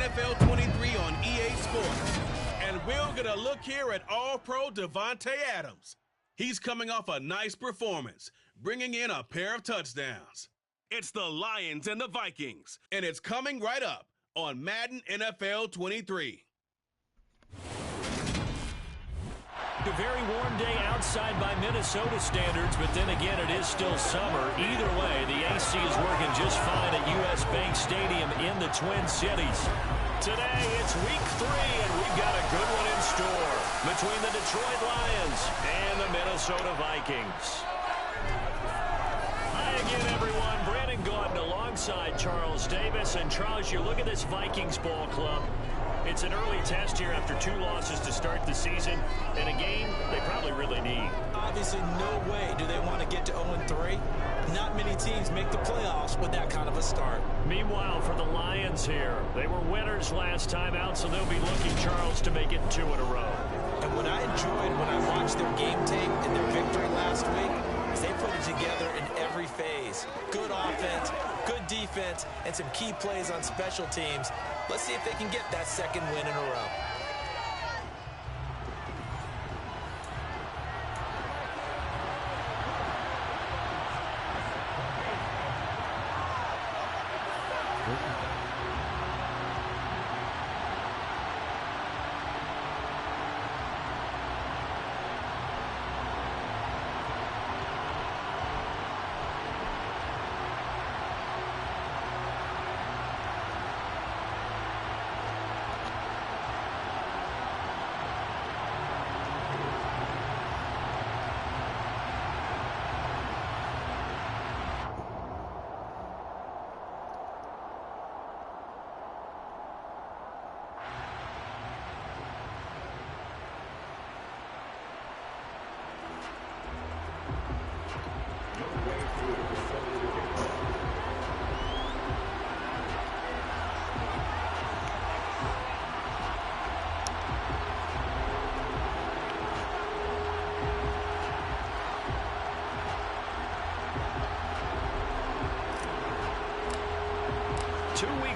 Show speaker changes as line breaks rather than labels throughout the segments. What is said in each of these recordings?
NFL 23 on EA Sports. And we'll get a look here at All-Pro Davante Adams. He's coming off a nice performance, bringing in a pair of touchdowns. It's the Lions and the Vikings, and it's coming right up on Madden NFL 23.
A very warm day outside by Minnesota standards, but then again, it is still summer. Either way, the AC is working just fine at U.S. Bank Stadium in the Twin Cities. Today, it's week 3, and we've got a good one in store between the Detroit Lions and the Minnesota Vikings. Hi again, everyone. Brandon Gaudin alongside Charles Davis. And Charles, you look at this Vikings ball club. It's an early test here after 2 losses to start the season in a game they probably really need.
Obviously, no way do they want to get to 0-3. Not many teams make the playoffs with that kind of a start.
Meanwhile, for the Lions here, they were winners last time out, so they'll be looking, Charles, to make it 2 in a row.
And what I enjoyed when I watched their game tape and their victory last week is they put it together in every phase. Good offense, good defense, and some key plays on special teams. Let's see if they can get that second win in a row.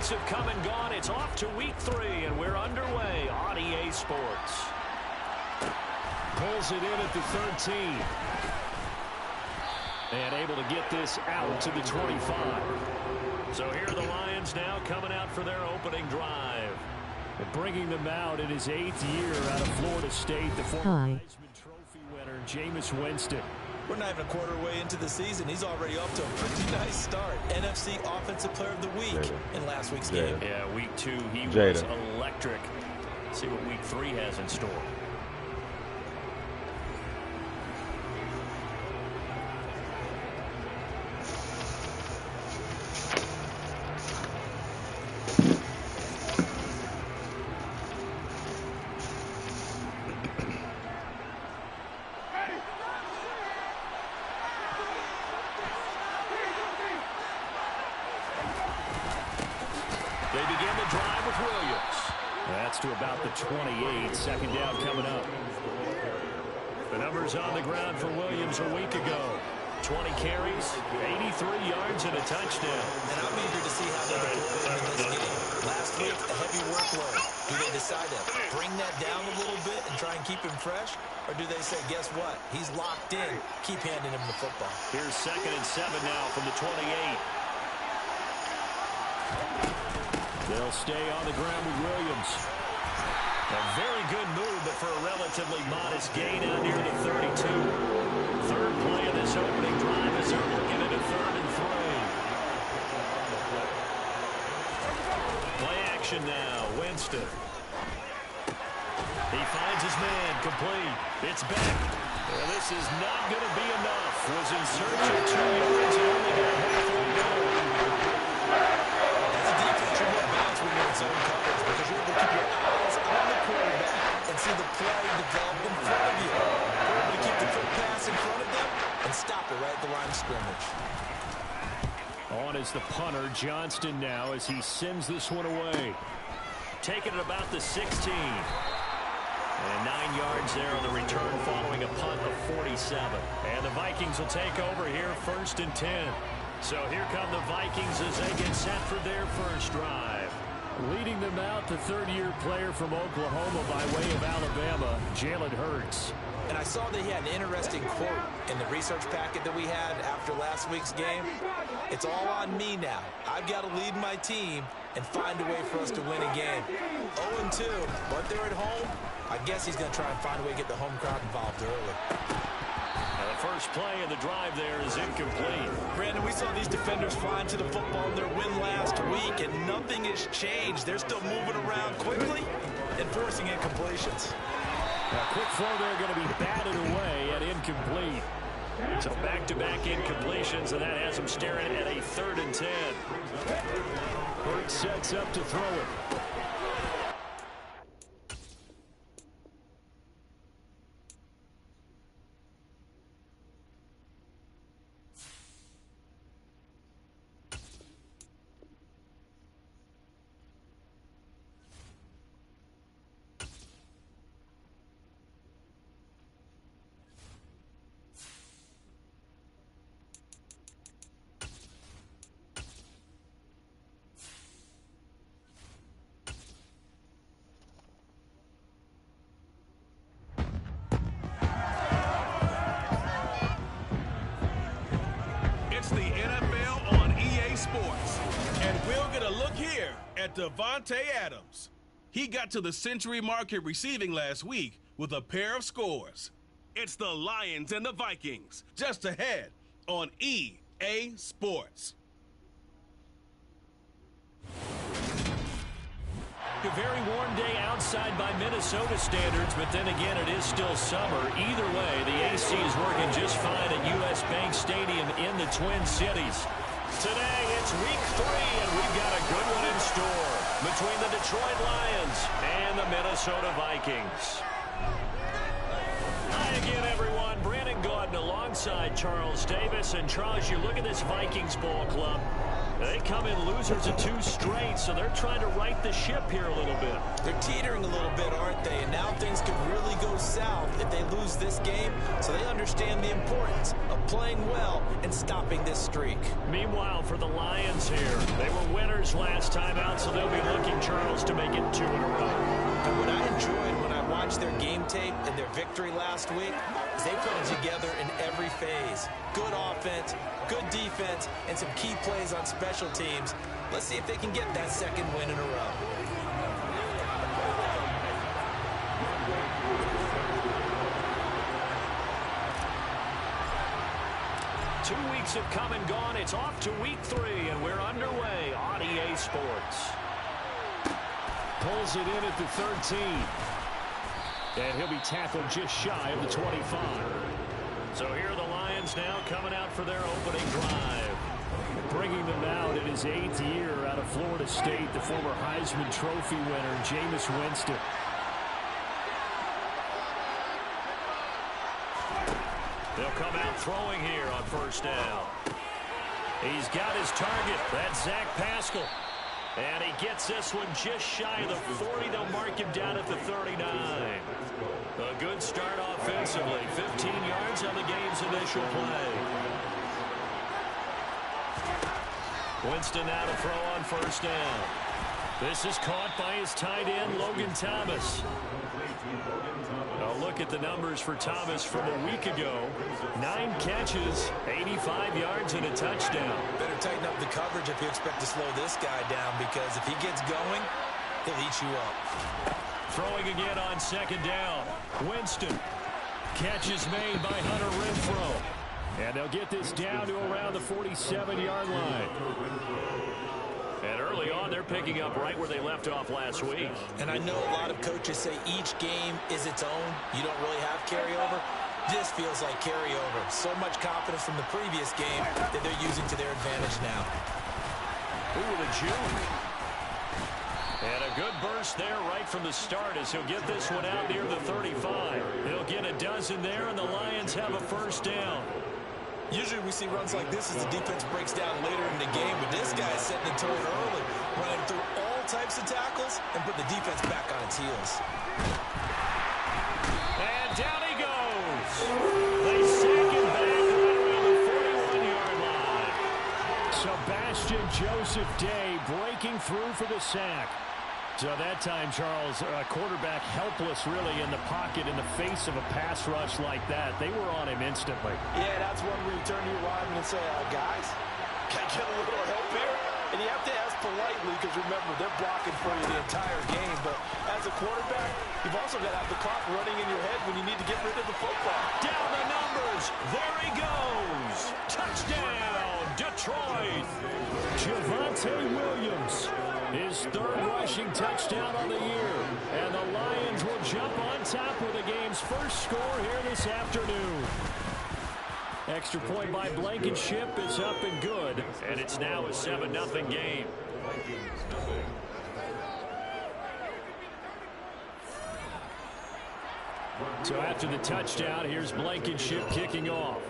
Have come and gone. It's off to week 3, and we're underway on EA Sports.
Pulls it in at the 13.
And able to get this out to the 25. So here are the Lions now coming out for their opening drive.
And bringing them out in his 8th year out of Florida State, the former Heisman Trophy winner, Jameis Winston.
We're not even a quarter way into the season. He's already off to a pretty nice start. NFC Offensive Player of the Week in last week's game.
Yeah, week 2, he was electric. Let's see what week 3 has in store.
They begin the drive with Williams. That's to about the 28. Second down coming up.
The numbers on the ground for Williams a week ago. 20 carries, 83 yards, and a touchdown.
And I'm eager to see how they deploy him in this game. Last week, a heavy workload. Do they decide to bring that down a little bit and try and keep him fresh? Or do they say, guess what? He's locked in. Keep handing him the football.
Here's 2nd and 7 now from the 28.
They'll stay on the ground with Williams.
A very good move, but for a relatively modest gain out near the 32. Third play of this opening drive as they're looking at a 3rd and 3. Play action now, Winston. He finds his man, complete. It's back. Well, this is not going to be enough. Was in search of 2 yards and only got halfway down.
That's a defense you're more balanced when you're in zone coverage because you're able to keep your eyes on the quarterback and see the play develop in front of you. You're able to keep the quick pass in front of them and stop it right at the line of scrimmage.
On is the punter, Johnston now, as he sends this one away.
Taking it about the 16. And 9 yards there on the return following a punt of 47. And the Vikings will take over here 1st and 10. So here come the Vikings as they get set for their first drive.
Leading them out, the third-year player from Oklahoma by way of Alabama, Jalen Hurts.
And I saw that he had an interesting quote in the research packet that we had after last week's game. It's all on me now. I've got to lead my team and find a way for us to win a game. 0-2, but they're at home. I guess he's going to try and find a way to get the home crowd involved early.
And the first play of the drive there is incomplete.
Brandon, we saw these defenders flying to the football in their win last week, and nothing has changed. They're still moving around quickly and forcing incompletions.
A quick throw there going to be batted away at incomplete.
So back-to-back incompletions, and that has him staring at a 3rd and 10.
Hurts sets up to throw it.
Davante Adams. He got to the Century Market receiving last week with a pair of scores. It's the Lions and the Vikings, just ahead on EA Sports.
A very warm day outside by Minnesota standards, but then again, it is still summer. Either way, the AC is working just fine at US Bank Stadium in the Twin Cities. Today, it's week 3, and we've got a good one in store between the Detroit Lions and the Minnesota Vikings. Hi again, everyone. Brandon Gaudin alongside Charles Davis. And Charles, you look at this Vikings ball club. They come in losers of 2 straight, so they're trying to right the ship here a little bit.
They're teetering a little bit, aren't they? And now things could really go south if they lose this game, so they understand the importance of playing well and stopping this streak.
Meanwhile, for the Lions here, they were winners last time out, so they'll be looking, Charles, to make it 2 in a row.
And what I enjoyed when I watched their game tape and their victory last week is they put it together in every phase. Good offense, good defense, and some key plays on special teams. Let's see if they can get that 2nd win in a row.
Two weeks have come and gone. It's off to week 3, and we're underway on EA Sports.
Pulls it in at the 13. And he'll be tackled just shy of the 25.
So here are the Lions now coming out for their opening drive.
Bringing them out in his 8th year out of Florida State, the former Heisman Trophy winner, Jameis Winston.
They'll come out throwing here on 1st down. He's got his target. That's Zach Pascal. And he gets this one just shy of the 40. They'll mark him down at the 39. A good start offensively. 15 yards on the game's initial play. Winston now to throw on 1st down. This is caught by his tight end, Logan Thomas. A look at the numbers for Thomas from a week ago. 9 catches, 85 yards, and a touchdown.
Better tighten up the coverage if you expect to slow this guy down, because if he gets going, he'll eat you up.
Throwing again on 2nd down. Winston. Catch is made by Hunter Renfrow.
And they'll get this down to around the 47-yard line.
And early on, they're picking up right where they left off last week.
And I know a lot of coaches say each game is its own. You don't really have carryover. This feels like carryover. So much confidence from the previous game that they're using to their advantage now.
Ooh, the juke. And a good burst there right from the start as he'll get this one out near the 35. He'll get a dozen there, and the Lions have a 1st down.
Usually we see runs like this as the defense breaks down later in the game, but this guy is setting the tone early, running through all types of tackles and put the defense back on its heels.
And down he goes. They sack him back right around the 41-yard line.
Sebastian Joseph Day breaking through for the sack. So that time, Charles, quarterback helpless really in the pocket in the face of a pass rush like that. They were on him instantly.
Yeah, that's one where you turn to your lineman and say, guys, can I get a little help here? And you have to ask politely because, remember, they're blocking for you the entire game. But as a quarterback, you've also got to have the clock running in your head when you need to get rid of the football.
Down the numbers. There he goes. Touchdown, Detroit.
Javonte Williams, his third rushing touchdown on the year. And the Lions will jump on top with the game's first score here this afternoon. Extra point by Blankenship is up and good.
And it's now a 7-0 game.
So after the touchdown, here's Blankenship kicking off.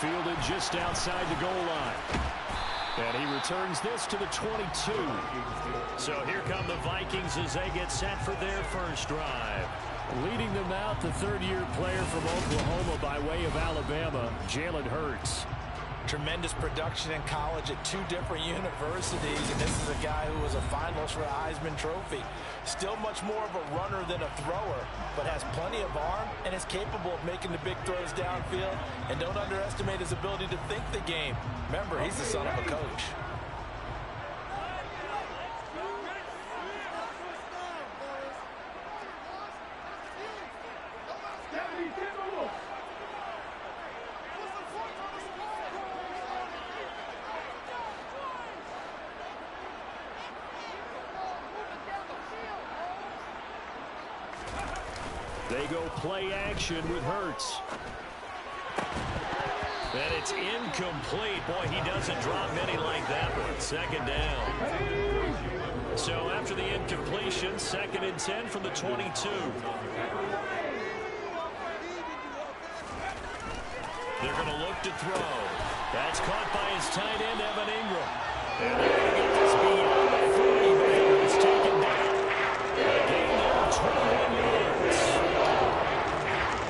Fielded just outside the goal line. And he returns this to the 22.
So here come the Vikings as they get set for their first drive.
Leading them out, the third-year player from Oklahoma by way of Alabama, Jalen Hurts.
Tremendous production in college at 2 different universities, and this is a guy who was a finalist for the Heisman Trophy. Still much more of a runner than a thrower, but has plenty of arm and is capable of making the big throws downfield. And don't underestimate his ability to think the game. Remember, he's the son of a coach.
They go play action with Hurts.
And it's incomplete. Boy, he doesn't drop many like that one. Second down. So after the incompletion, 2nd and 10 from the 22. They're going to look to throw. That's caught by his tight end, Evan Ingram. And they're going to get this beyond the 40 before it's taken down. A gain there of 21 yards.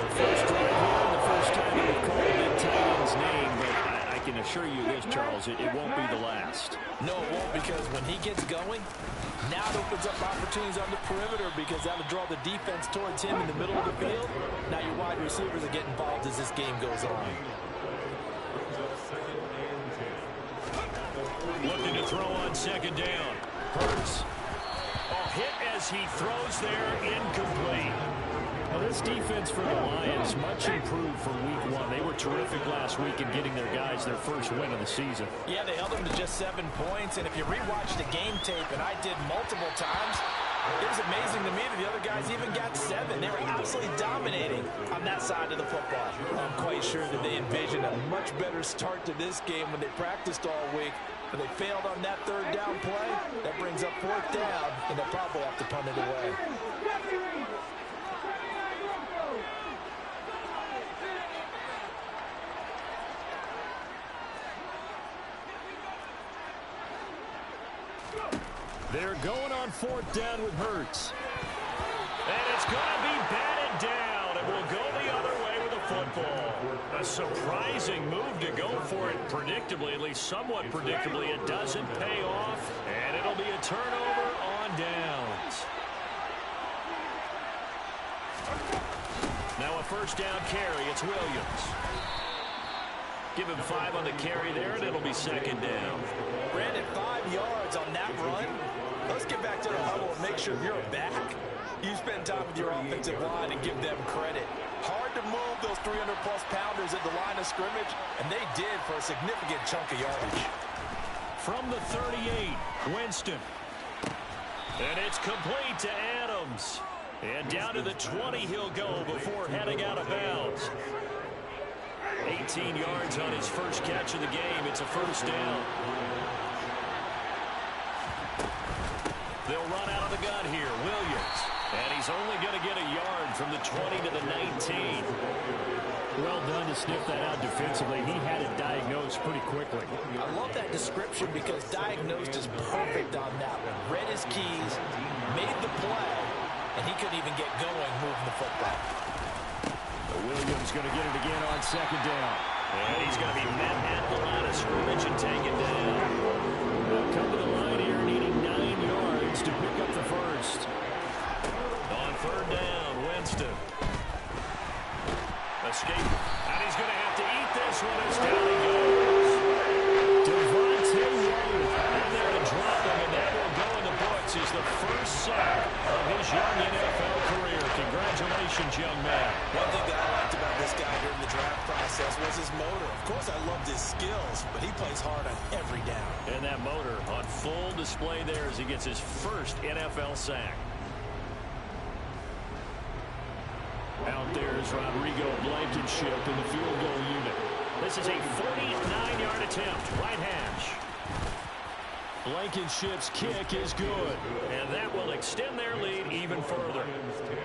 The first drive here, the first time they've called that tight end's name, but I can assure you this, Charles, it won't be the last.
No, it won't, because when he gets going, now it opens up opportunities on the perimeter, because that'll draw the defense towards him in the middle of the field. Now your wide receivers are getting involved as this game goes on.
Looking to throw on 2nd down. Hurts. Hit as he throws there, incomplete.
Well, this defense for the Lions much improved from week 1. They were terrific last week in getting their guys their first win of the season.
Yeah, they held them to just 7 points, and if you rewatch the game tape, and I did multiple times, it was amazing to me that the other guys even got 7. They were absolutely dominating on that side of the football. I'm quite sure that they envisioned a much better start to this game when they practiced all week. But they failed on that 3rd down play. That brings up 4th down, and they'll probably have to punt it away.
They're going on 4th down with Hurts.
And it's going to be batted down. It will go the other way with a football. A surprising move to go for it predictably, at least somewhat predictably. It doesn't pay off, and it'll be a turnover on downs. Now a 1st down carry. It's Williams. Give him 5 on the carry there, and it'll be 2nd down.
Brandon, 5 yards on that run. Let's get back to the huddle and make sure you're back. You spend time with your offensive line and give them credit. Hard to move those 300-plus pounders at the line of scrimmage, and they did for a significant chunk of yardage.
From the 38, Winston. And it's complete to Adams. And down to the 20 he'll go before heading out of bounds. 18 yards on his first catch of the game. It's a 1st down. They'll run out of the gun here. Williams. And he's only going to get a yard from the 20 to the 19.
Well done to sniff that out defensively. He had it diagnosed pretty quickly.
I love that description because diagnosed is perfect on that one. Read his keys, made the play, and he couldn't even get going moving the football.
Williams going to get it again on 2nd down.
And he's going to be met at the line of scrimmage and taken
was his motor. Of course, I loved his skills, but he plays hard on every down.
And that motor on full display there as he gets his first NFL sack. Out there is Rodrigo Blankenship in the field goal unit. This is a 49-yard attempt, right hash. Blankenship's kick is good, and that will extend their lead even further.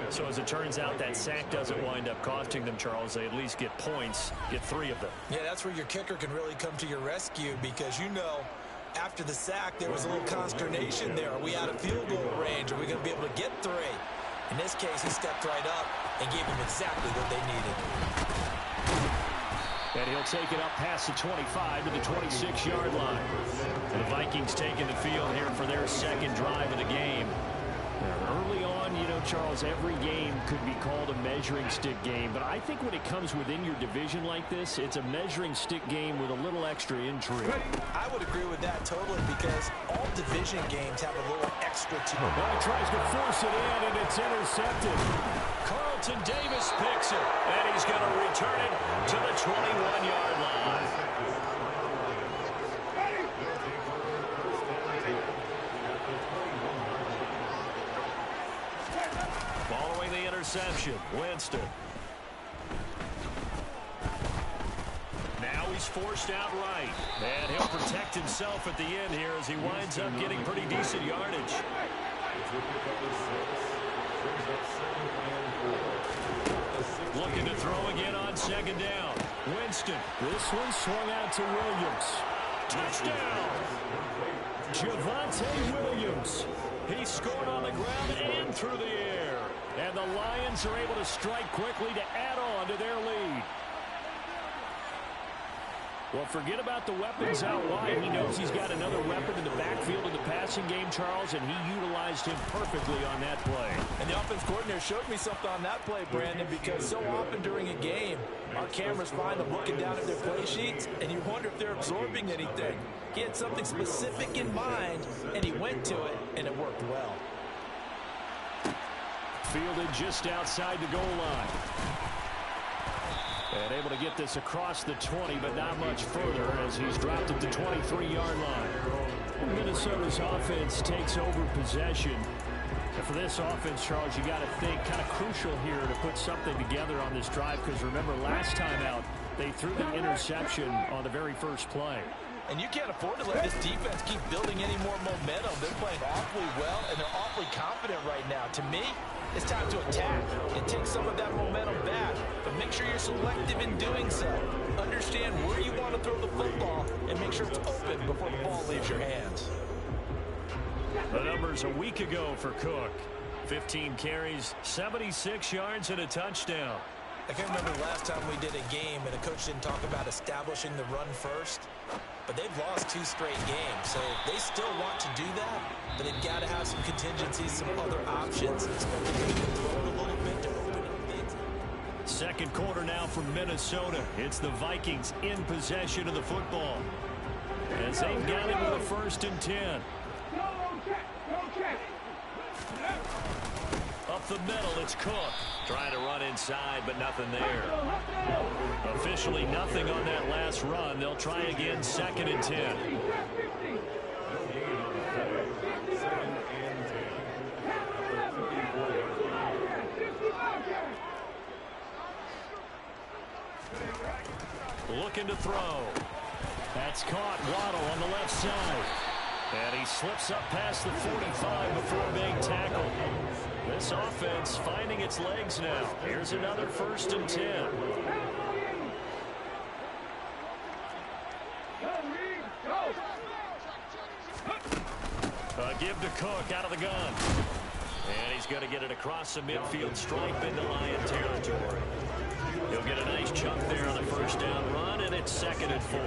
So as it turns out, that sack doesn't wind up costing them, Charles. They at least get points, get 3 of them.
Yeah, that's where your kicker can really come to your rescue because, you know, after the sack, there was a little consternation there. Are we out of field goal range? Are we going to be able to get 3? In this case, he stepped right up and gave them exactly what they needed.
And he'll take it up past the 25 to the 26-yard line. And the Vikings taking the field here for their second drive of the game. Now, early on, you know, Charles, every game could be called a measuring stick game. But I think when it comes within your division like this, it's a measuring stick game with a little extra intrigue.
I would agree with that totally because all division games have a little extra to them.
Well, he tries to force it in, and it's intercepted.
Carlton Davis picks it, and he's going to return it to the 21-yard line. Following the interception, Winston. Now he's forced out right, and he'll protect himself at the end here as he winds up getting pretty decent yardage. Looking to throw again on second down. Winston.
This one swung out to Williams.
Touchdown!
Javonte Williams.
He scored on the ground and through the air.
And the Lions are able to strike quickly to add on to their lead. Well, forget about the weapons out wide. He knows he's got another weapon in the backfield in the passing game, Charles, and he utilized him perfectly on that play.
And the offense coordinator showed me something on that play, Brandon, because so often during a game, our cameras find them looking down at their play sheets, and you wonder if they're absorbing anything. He had something specific in mind, and he went to it, and it worked well.
Fielded just outside the goal line. And able to get this across the 20, but not much further as he's dropped at the 23-yard line. Minnesota's offense takes over possession. And for this offense, Charles, you got to think kind of crucial here to put something together on this drive because remember, last time out, they threw the interception on the very first play.
And you can't afford to let this defense keep building any more momentum. They're playing awfully well, and they're awfully confident right now. To me, it's time to attack and take some of that momentum back. But make sure you're selective in doing so. Understand where you want to throw the football and make sure it's open before the ball leaves your hands.
The numbers a week ago for Cook. 15 carries, 76 yards, and a touchdown.
I can't remember the last time we did a game and a coach didn't talk about establishing the run first. But they've lost 2 straight games, so they still want to do that. But they've got to have some contingencies, some other options. Especially if they can throw it a little bit to open up things.
Second quarter now from Minnesota. It's the Vikings in possession of the football. As they've got it with a 1st and 10. Up the middle, it's Cook. Trying to run inside, but nothing there. Officially nothing on that last run. They'll try again, 2nd and 10. Looking to throw.
That's caught. Waddle on the left side.
And he slips up past the 45 before being tackled. This offense finding its legs now. Here's another 1st and 10. A give to Cook out of the gun. And he's going to get it across the midfield stripe into Lion territory. He'll get a nice chunk there on the 1st down run, and it's 2nd and 4.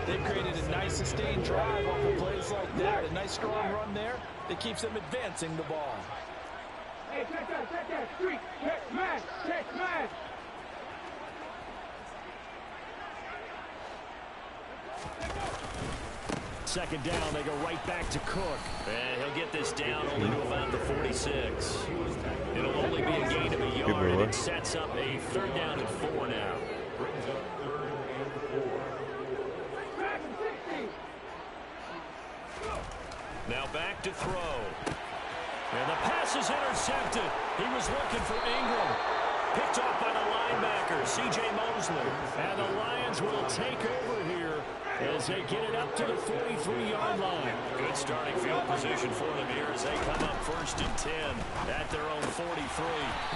They've created a nice sustained drive off of plays like that. A nice strong run there that keeps them advancing the ball.
Hey, check that, street, check man.
Second down, they go right back to Cook.
And he'll get this down only to about the 46. It'll only be a gain of a yard, and it sets up a 3rd down and 4 now. Now back to throw. And the pass is intercepted. He was looking for Ingram. Picked off by the linebacker, C.J. Mosley. And the Lions will take over here as they get it up to the 43-yard line. Good starting field position for them here as they come up 1st and 10 at their own 43.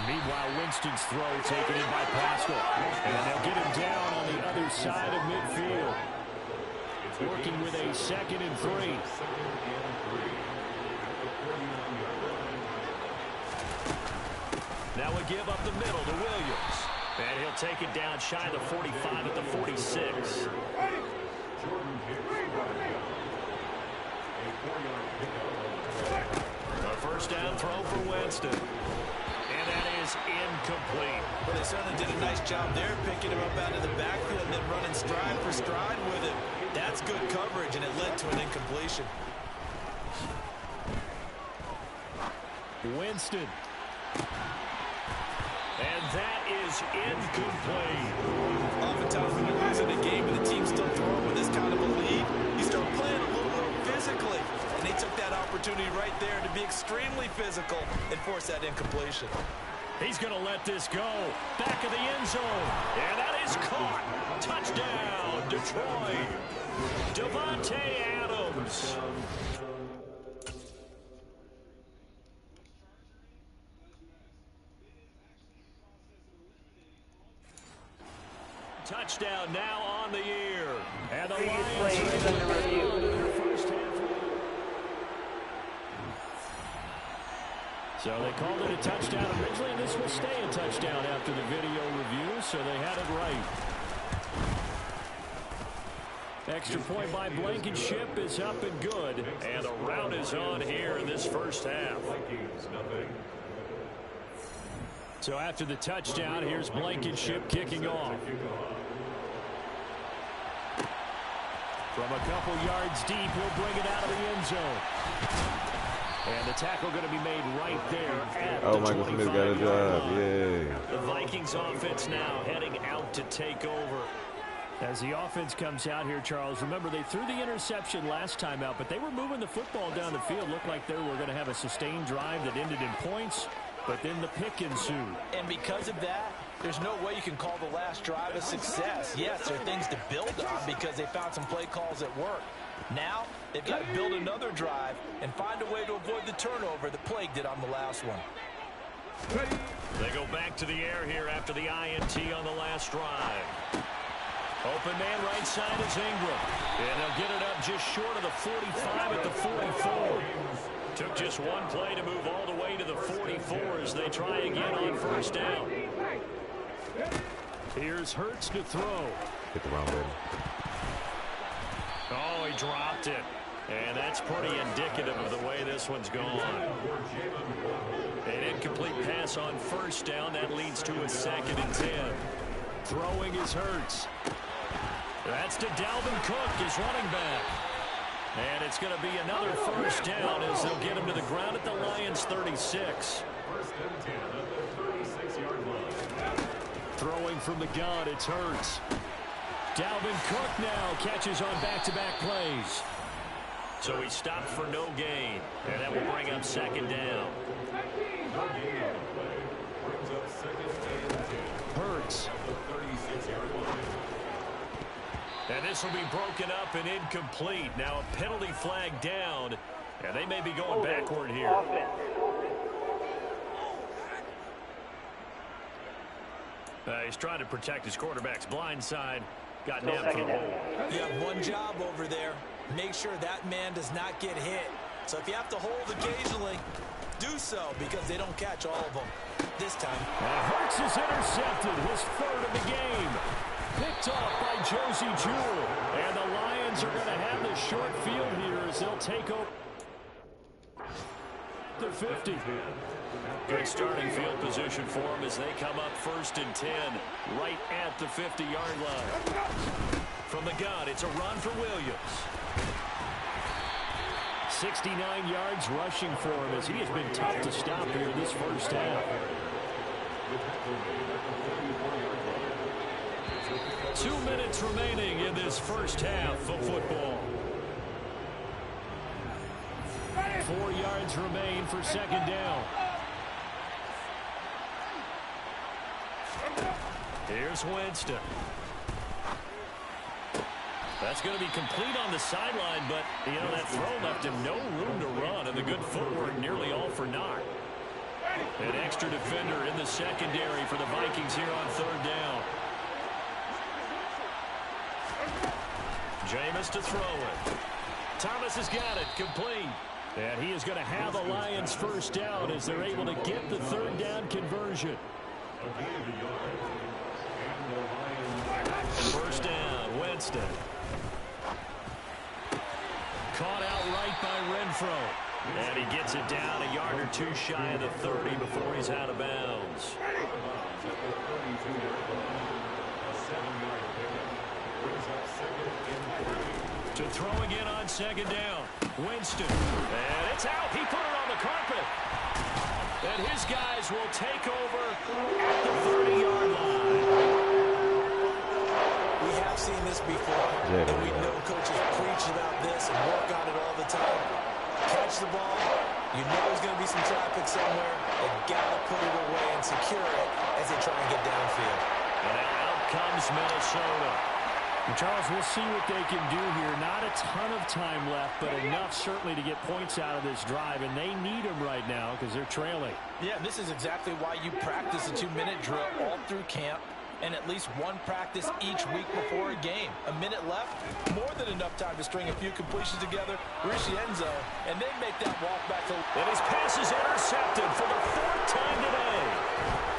Meanwhile, Winston's throw taken in by Pascal. And they'll get him down on the other side of midfield. Working with a 2nd and 3.
Now we give up the middle to Williams. And he'll take it down shy of the 45 at the 46. A 1st down throw for Winston. And that is incomplete.
But they certainly did a nice job there, picking him up out of the backfield and then running stride for stride with him. That's good coverage, and it led to an incompletion.
Winston.
And that is incomplete. Oftentimes when you're losing a game and the team's still throwing with this kind of a lead, you start playing a little more physically. And they took that opportunity right there to be extremely physical and force that incompletion.
He's going to let this go. Back of the end zone. And that is caught. Touchdown, Detroit. Davante Adams. Touchdown now on the year. And the Lions under review.
So they called it a touchdown originally, and this will stay a touchdown after the video review, so they had it right. Extra point by Blankenship is up and good.
And the rout is on here in this 1st half.
So after the touchdown, here's Blankenship kicking off. From a couple yards deep, he'll bring it out of the end zone. And the tackle going to be made right there at the 25-yard line.
Yay.
The Vikings offense now heading out to take over.
As the offense comes out here, Charles, remember they threw the interception last time out, but they were moving the football down the field. Looked like they were going to have a sustained drive that ended in points, but then the pick ensued.
And because of that, there's no way you can call the last drive a success. Yes, there are things to build on because they found some play calls that work. Now, they've got to build another drive and find a way to avoid the turnover that plagued it on the last one.
They go back to the air here after the INT on the last drive. Open man right side is Ingram. And they'll get it up just short of the 45 at the 44. Took just one play to move all the way to the 44 as they try again on 1st down.
Here's Hurts to throw.
Hit the wrong button.
Oh, he dropped it. And that's pretty indicative of the way this one's gone. An incomplete pass on 1st down. That leads to a 2nd and 10.
Throwing is Hurts.
That's to Dalvin Cook, his running back. And it's going to be another 1st down as they'll get him to the ground at the Lions' 36.
Throwing from the gun, it's Hurts. Dalvin Cook now catches on back-to-back plays.
So he stopped for no gain. And that will bring up 2nd down.
Hurts.
And this will be broken up and incomplete. Now a penalty flag down. And they may be going backward here. He's trying to protect his quarterback's blind side. Got nabbed for the hole.
You have one job over there. Make sure that man does not get hit. So if you have to hold occasionally, do so because they don't catch all of them this time.
And Hurts is intercepted, his 3rd of the game. Picked off by Josie Jewell. And the Lions are going to have the short field here as they'll take over the 50.
Good starting field position for them as they come up 1st and 10 right at the 50-yard line. From the gun, it's a run for Williams.
69 yards rushing for him as he has been tough to stop here this 1st half.
2 minutes remaining in this 1st half of football.
4 yards remain for second down. Here's Winston. That's going to be complete on the sideline, but, you know, that throw left him no room to run, and the good footwork nearly all for naught. An extra defender in the secondary for the Vikings here on third down. Jameis to throw it. Thomas has got it, complete. And he is going to have the Lions first down as they're able to get the third down conversion. First down, Winston. Caught outright by Renfro. And he gets it down a yard or two shy of the 30 before he's out of bounds. To throw again on second down. Winston. And it's out. He put it on the carpet. And his guys will take over at the 30-yard line.
We have seen this before, and we know coaches preach about this and work on it all the time. Catch the ball. You know there's going to be some traffic somewhere. They've got to put it away and secure it as they try and get downfield.
And out comes Minnesota. And Charles, we'll see what they can do here. Not a ton of time left, but enough certainly to get points out of this drive, and they need them right now because they're trailing.
Yeah, this is exactly why you practice a 2-minute drill all through camp and at least one practice each week before a game. A minute left, more than enough time to string a few completions together, reach the end zone, and then make that walk back to...
And his pass is intercepted for the 4th time today.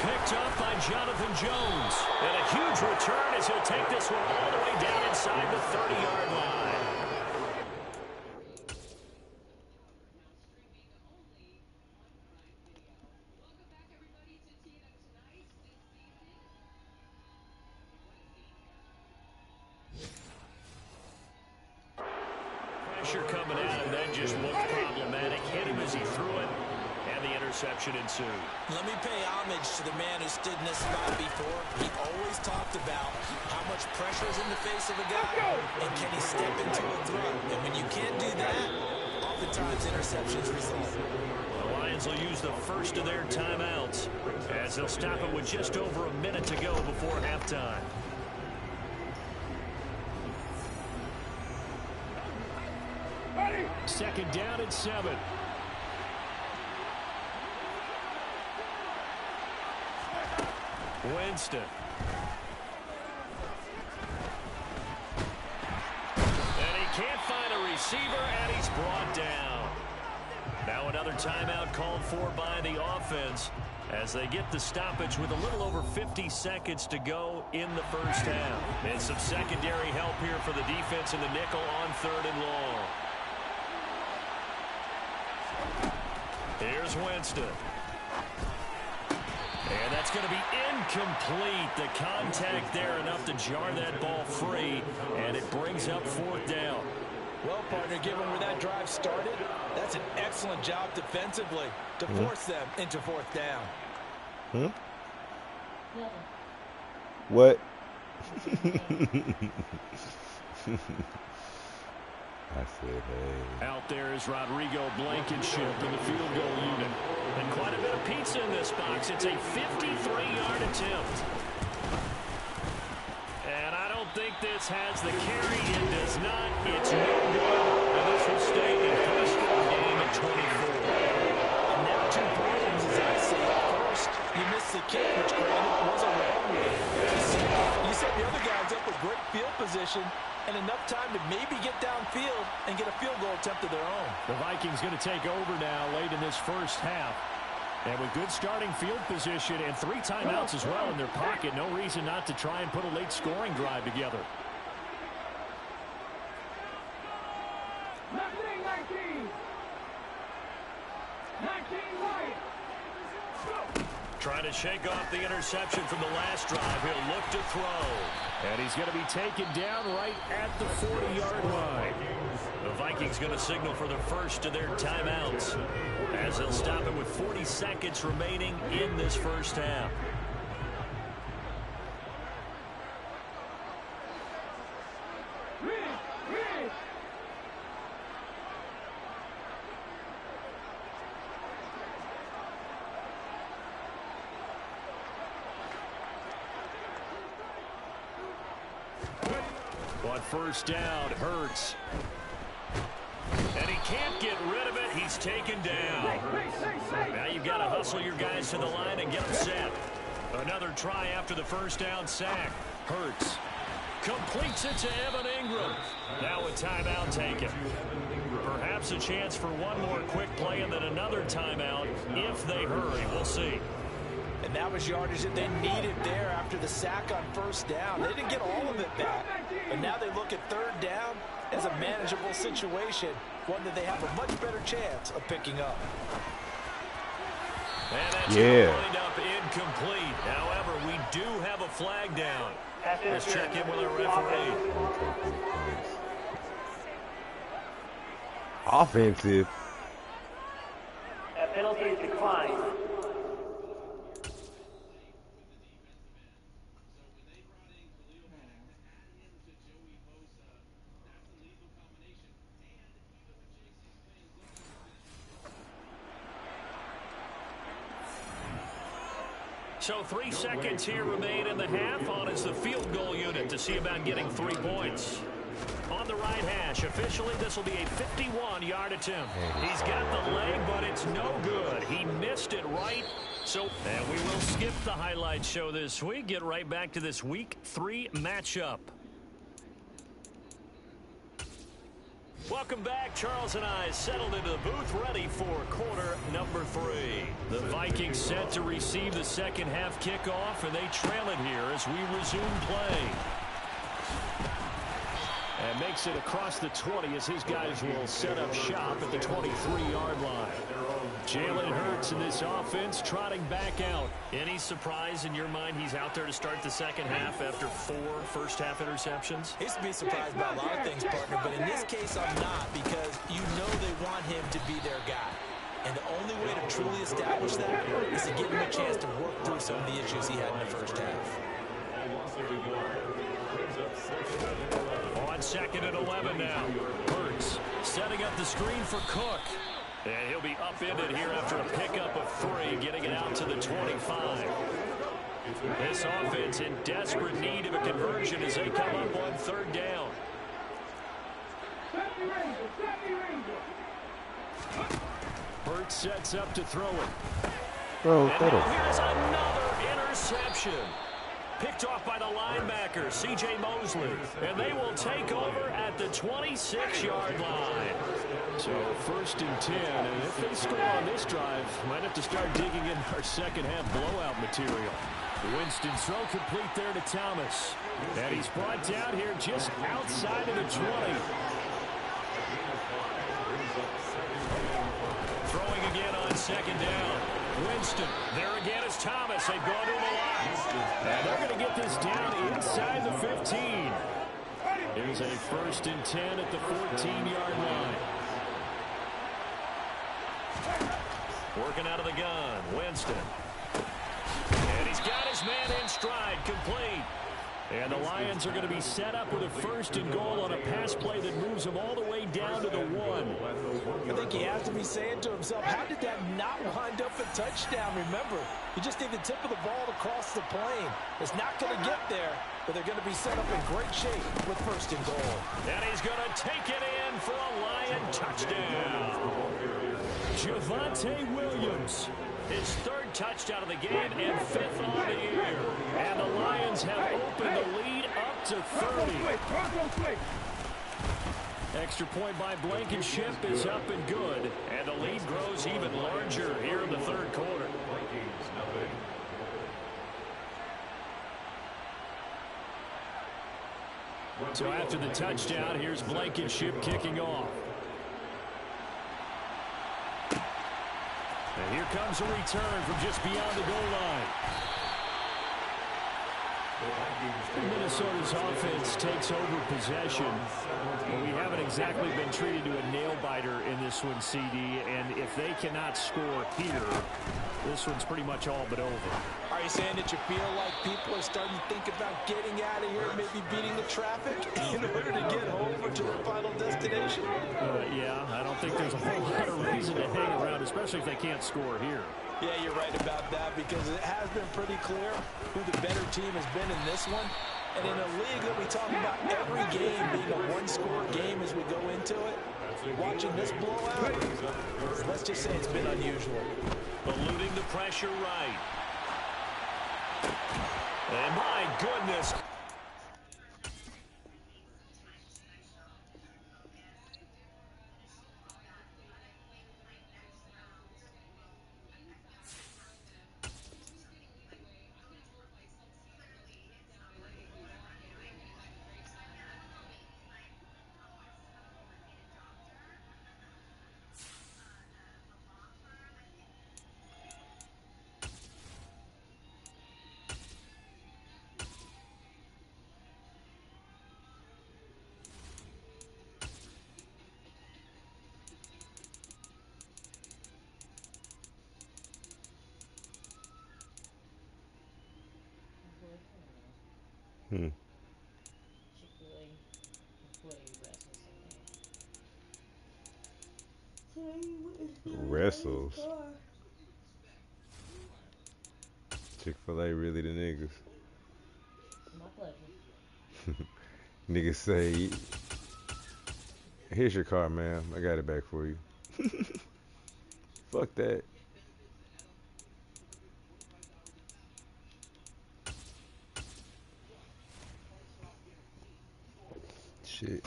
Picked up by Jonathan Jones. And a huge return as he'll take this one all the way down inside the 30-yard line. Pressure coming at him, that just looked problematic. Hit him as he threw it, and the interception ensued.
Let me pay homage to the man who stood in this spot before. He always talked about how much pressure is in the face of a guy, and can he step into a throw. And when you can't do that, oftentimes interceptions result.
The Lions will use the first of their timeouts as they'll stop it with just over a minute to go before halftime. Second down and 7. Winston. And he can't find a receiver, and he's brought down. Now another timeout called for by the offense as they get the stoppage with a little over 50 seconds to go in the first half. And some secondary help here for the defense in the nickel on 3rd and long. Here's Winston. And that's going to be incomplete. The contact there enough to jar that ball free, and it brings up 4th down.
Well, partner, given where that drive started, that's an excellent job defensively to force them into 4th down.
What? I said, hey.
Out there is Rodrigo Blankenship in the field goal unit. And quite a bit of pizza in this box. It's a 53-yard attempt. And I don't think this has the carry. It does not. It's no good. And this will stay a first-down game at 24.
Now 2 problems, as I see it. First, you missed the kick, which granted was a wrong one. You set the other guys up with great field position and enough time to maybe get downfield and get a field goal attempt of their own.
The Vikings going to take over now late in this first half. And with good starting field position and 3 timeouts as well in their pocket, no reason not to try and put a late scoring drive together.
19 Lions.
Trying to shake off the interception from the last drive. He'll look to throw. And he's going to be taken down right at the 40-yard line. The Vikings going to signal for the first of their timeouts as they'll stop it with 40 seconds remaining in this first half. on first down, Hurts. And he can't get rid of it. He's taken down. Now you've got to hustle your guys to the line and get them set. Another try after the first down sack. Hurts completes it to Evan Ingram. Now a timeout taken. Perhaps a chance for one more quick play and then another timeout if they hurry. We'll see.
And that was yardage that they needed there after the sack on first down. They didn't get all of it back, but now they look at third down as a manageable situation, one that they have a much better chance of picking up.
And that's going to wind up incomplete. However, we do have a flag down. Let's check in with our referee.
Offensive.
A penalty declined.
So 3 seconds here remain in the half. On is the field goal unit to see about getting 3 points. On the right hash, officially this will be a 51-yard attempt. He's got the leg, but it's no good. He missed it right. And we will skip the highlight show this week. Get right back to this Week 3 matchup. Welcome back. Charles and I settled into the booth ready for quarter number 3. The Vikings set to receive the second half kickoff, and they trail it here as we resume play.
And makes it across the 20 as his guys will set up shop at the 23-yard line. Jalen Hurts in this offense trotting back out.
Any surprise in your mind he's out there to start the second half after 4 first-half interceptions?
He's to be surprised by a lot of things, partner, but in this case I'm not, because you know they want him to be their guy. And the only way to truly establish that is to give him a chance to work through some of the issues he had in the first half.
On second and 11 now. Hurts setting up the screen for Cook. And he'll be upended here after a pickup of 3, getting it out to the 25. This offense in desperate need of a conversion as they come up on third down.
Hurts sets up to throw it.
Bro,
and now here's another interception. Picked off by the linebacker, C.J. Mosley. And they will take over at the 26-yard line.
So first and 10, and if they score on this drive, might have to start digging in our second half blowout material. Winston's throw complete there to Thomas. And he's brought down here just outside of the 20.
Throwing again on second down. Winston, there again is Thomas. They've gone to the line.
And they're going to get this down inside the 15. Here's a first and 10 at the 14-yard line.
Working out of the gun, Winston. And he's got his man in stride, complete.
And the Lions are going to be set up with a first and goal on a pass play that moves them all the way down to the 1.
I think he has to be saying to himself, how did that not wind up a touchdown? Remember, you just need the tip of the ball to cross the plane. It's not going to get there, but they're going to be set up in great shape with first and goal.
And he's going to take it in for a Lion touchdown.
Javonte Williams.
His 3rd touchdown of the game and 5th on the year. And the Lions have opened the lead up to 30.
Extra point by Blankenship is up and good.
And the lead grows even larger here in the 3rd quarter.
So after the touchdown, here's Blankenship kicking off. And here comes a return from just beyond the goal line. Minnesota's offense takes over possession. But we haven't exactly been treated to a nail-biter in this one, CD. And if they cannot score here, this one's pretty much all but over.
Are you saying that you feel like people are starting to think about getting out of here, maybe beating the traffic in order to get over to their final destination?
Yeah, I don't think there's a whole lot of reason to hang around, especially if they can't score here.
Yeah, you're right about that, because it has been pretty clear who the better team has been in this one. And in a league that we talk about every game being a one-score game as we go into it, watching this blowout, let's just say it's been unusual.
Eluding the pressure right. And my goodness.
Wrestles. Chick-fil-A really the niggas.
My pleasure.
Niggas say, here's your car, ma'am. I got it back for you. Fuck that. Shit.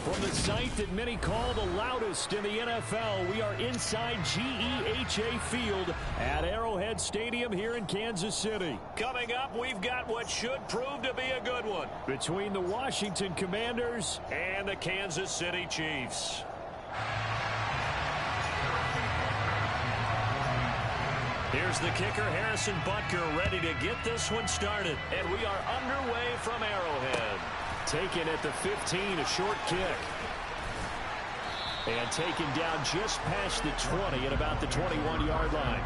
From the site that many call the loudest in the NFL, we are inside GEHA Field at Arrowhead Stadium here in Kansas City.
Coming up, we've got what should prove to be a good one
Between the Washington Commanders
and the Kansas City Chiefs. Here's the kicker, Harrison Butker, ready to get this one started. And we are underway from Arrowhead.
taken at the 15, a short kick. And taken down just past the 20 at about the 21-yard line.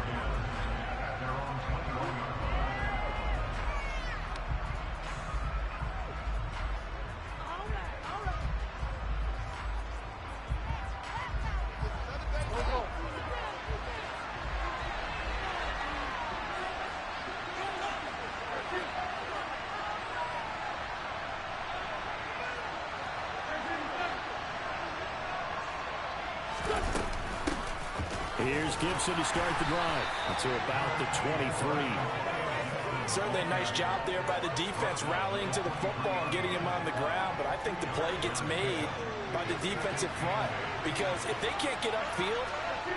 Here's Gibson to start the drive to about the 23.
Certainly a nice job there by the defense rallying to the football and getting him on the ground, but I think the play gets made by the defensive front because if they can't get upfield,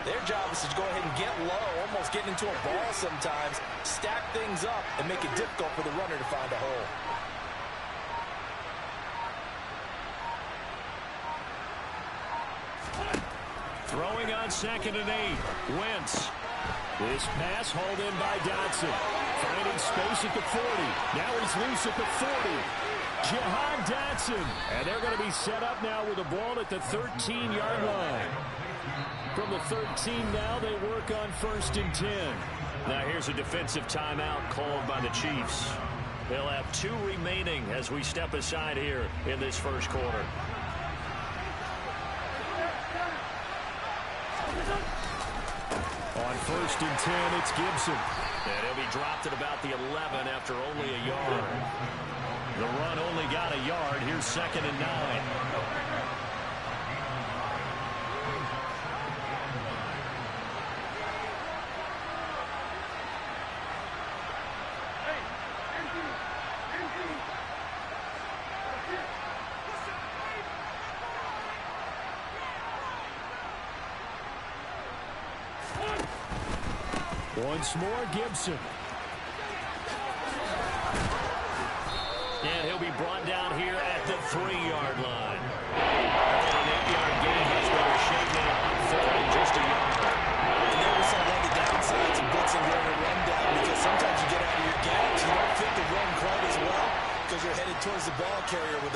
their job is to go ahead and get low, almost get into a ball sometimes, stack things up, and make it difficult for the runner to find a hole.
Throwing on 2nd and 8. Wentz. This pass hauled in by Dotson. Finding space at the 40. Now he's loose at the 40. Jahan Dotson. And they're going to be set up now with the ball at the 13-yard line. From the 13 now, they work on 1st and 10.
Now here's a defensive timeout called by the Chiefs. They'll have 2 remaining as we step aside here in this first quarter.
On 1st and 10, it's Gibson.
And he'll be dropped at about the 11 after only a yard.
The run only got a yard. Here's 2nd and 9. Once more, Gibson.
And he'll be brought down here at the 3-yard line. An 8-yard gain. Here's where they're shaking it up forward in just a yard.
And there was some of the downsides of blitzing during a run down because sometimes you get out of your gaps. You don't fit the run quite as well because you're headed towards the ball carrier with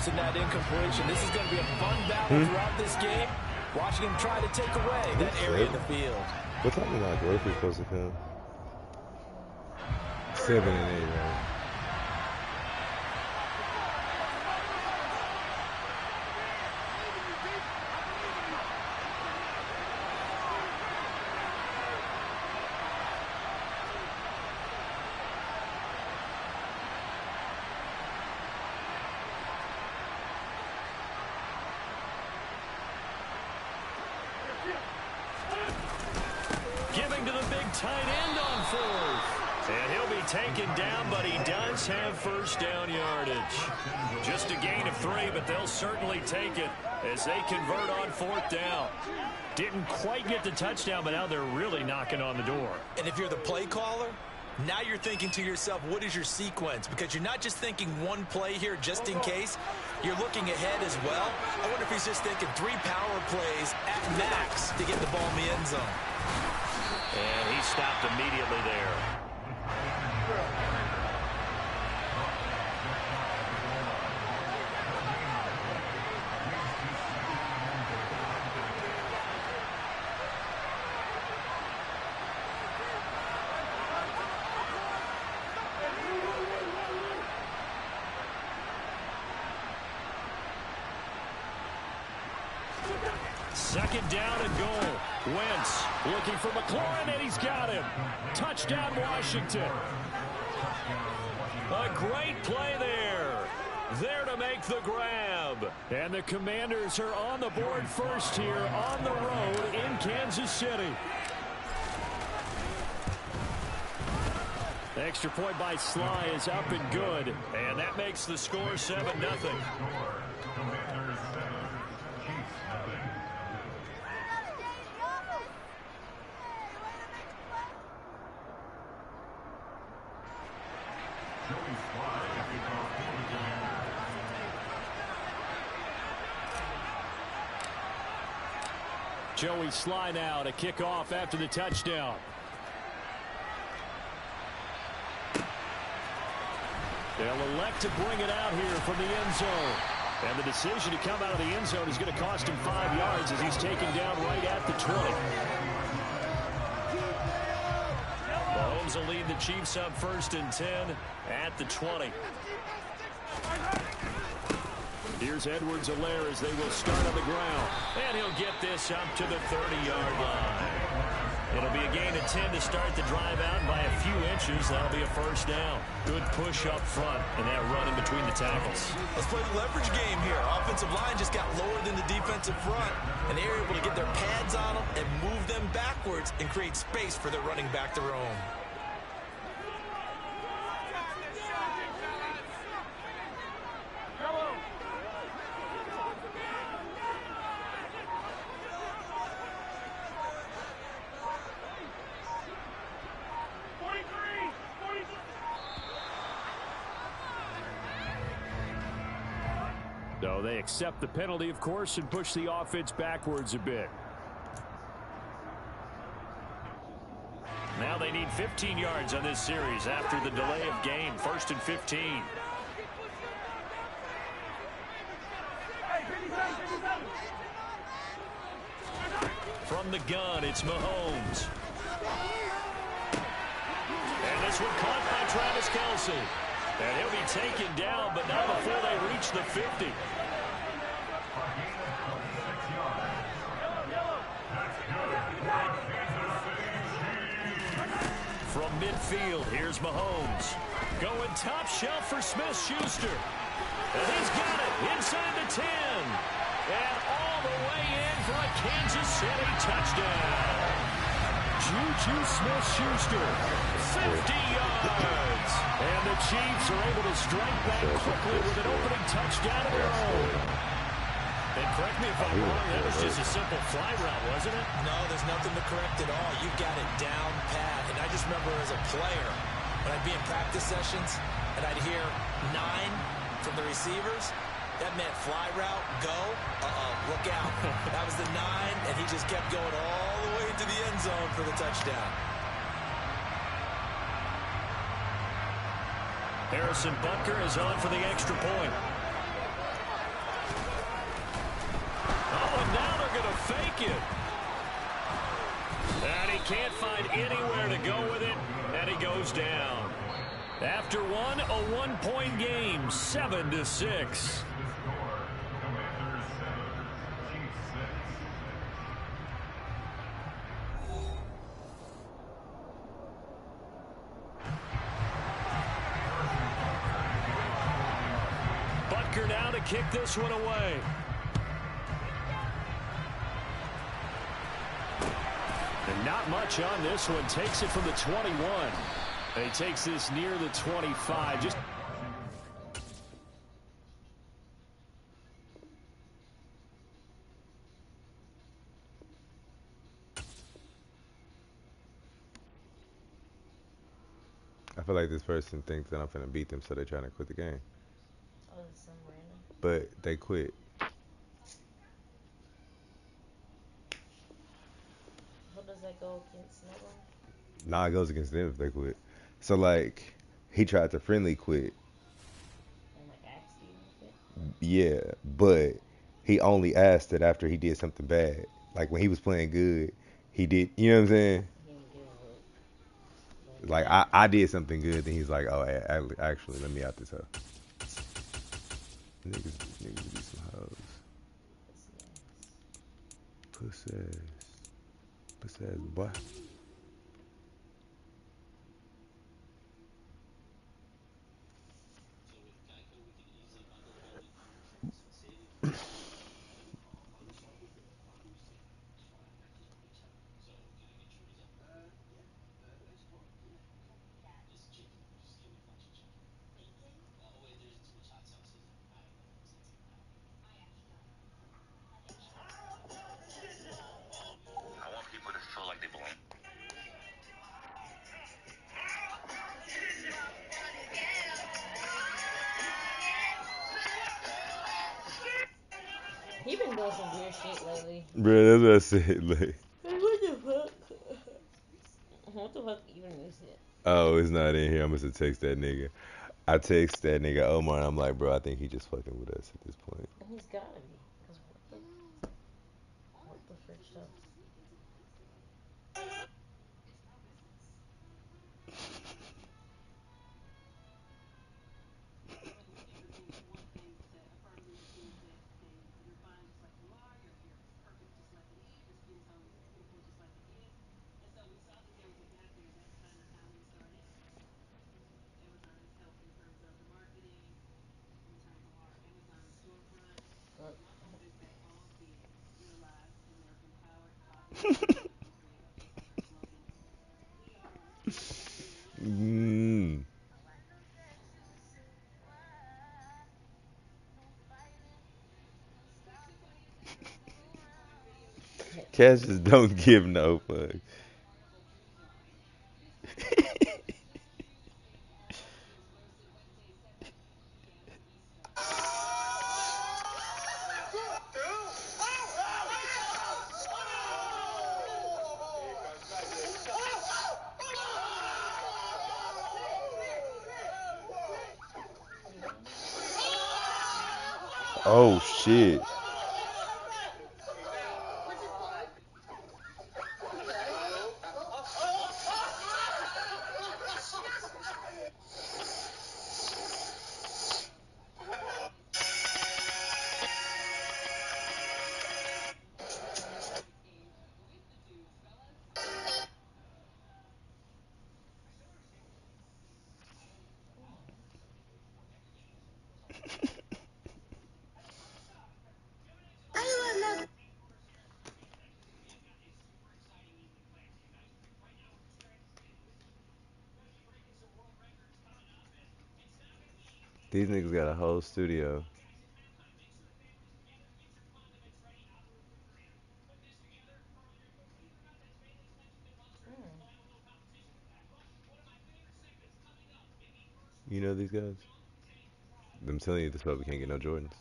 forcing that incompletion. This is going to be a fun battle throughout this game. Watching him try to take away that area of the field.
What time is our grocery supposed to come? 7 and 8, right?
Giving to the big tight end on fourth. And he'll be taken down, but he does have first down yardage. Just a gain of 3, but they'll certainly take it as they convert on fourth down. Didn't quite get the touchdown, but now they're really knocking on the door.
And if you're the play caller, now you're thinking to yourself, what is your sequence? Because you're not just thinking one play here just in case. You're looking ahead as well. I wonder if he's just thinking 3 power plays at max to get the ball in the end zone.
And he stopped immediately there. Second down and goal. Wentz looking for McLaurin, and he's got him. Touchdown, Washington. A great play there. There to make the grab. And the Commanders are on the board first here on the road in Kansas City. The extra point by Sly is up and good. And that makes the score 7-0. Joey Sly now to kick off after the touchdown. They'll elect to bring it out here from the end zone. And the decision to come out of the end zone is going to cost him 5 yards as he's taken down right at the 20. Mahomes will lead the Chiefs up 1st and 10 at the 20. Here's Edwards-Helaire as they will start on the ground. And he'll get this up to the 30-yard line. It'll be a gain of 10 to start the drive out. By a few inches, that'll be a first down. Good push up front and that run in between the tackles.
Let's play the leverage game here. Offensive line just got lower than the defensive front, and they were able to get their pads on them and move them backwards and create space for their running back to roam.
So they accept the penalty, of course, and push the offense backwards a bit.
Now they need 15 yards on this series after the delay of game. 1st and 15. From the gun, it's Mahomes. And this one caught by Travis Kelce. And he'll be taken down, but not before they reach the 50. From midfield, here's Mahomes. Going top shelf for Smith-Schuster. And he's got it inside the 10. And all the way in for a Kansas City touchdown. Juju Smith-Schuster, 50 yards. And the Chiefs are able to strike back quickly with an opening touchdown of their own. And correct me if I'm wrong, that was just a simple fly route, wasn't it?
No, there's nothing to correct at all. You got it down pat. And I just remember as a player, when I'd be in practice sessions, and I'd hear 9 from the receivers, that meant fly route, go, look out. That was the 9, and he just kept going all the way to the end zone for the touchdown.
Harrison Butker is on for the extra point. anywhere to go with it, and he goes down. After one, a one-point game, 7-6. Butker now to kick this one away. And not much on this one. Takes it from the 21. And he takes this near the 25. Just
I feel like this person thinks that I'm finna beat them, so they're trying to quit the game.
Oh, it's some random.
But they quit.
How does that go against no one?
Nah, it goes against them if they quit. So like, he tried to friendly quit.
And like asked you to quit?
Yeah, but he only asked it after he did something bad. Like when he was playing good, he did. You know what I'm saying?
He didn't give a
Like I did something good, then he's like, oh, actually, let me out this hoe. Niggas be some hoes. Pussy ass, boy.
He been doing some weird shit lately.
Bro, that's what I said. Like,
What the fuck? What the fuck even is it?
oh, it's not in here. I must have text that nigga. I text that nigga Omar, and I'm like, bro, I think he just fucking with us at this point.
He's gotta be. Cause what the frick stuff?
Mm. Cats just don't give no fuck. Oh shit. These niggas got a whole studio. You know these guys? I'm telling you, this why we can't get no Jordans.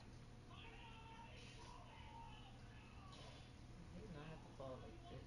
He did not have to fall like this.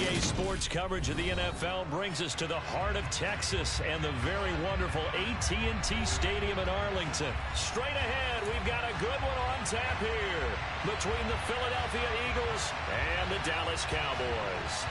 EA Sports coverage of the NFL brings us to the heart of Texas and the very wonderful AT&T Stadium in Arlington. Straight ahead, we've got a good one on tap here between the Philadelphia Eagles and the Dallas Cowboys.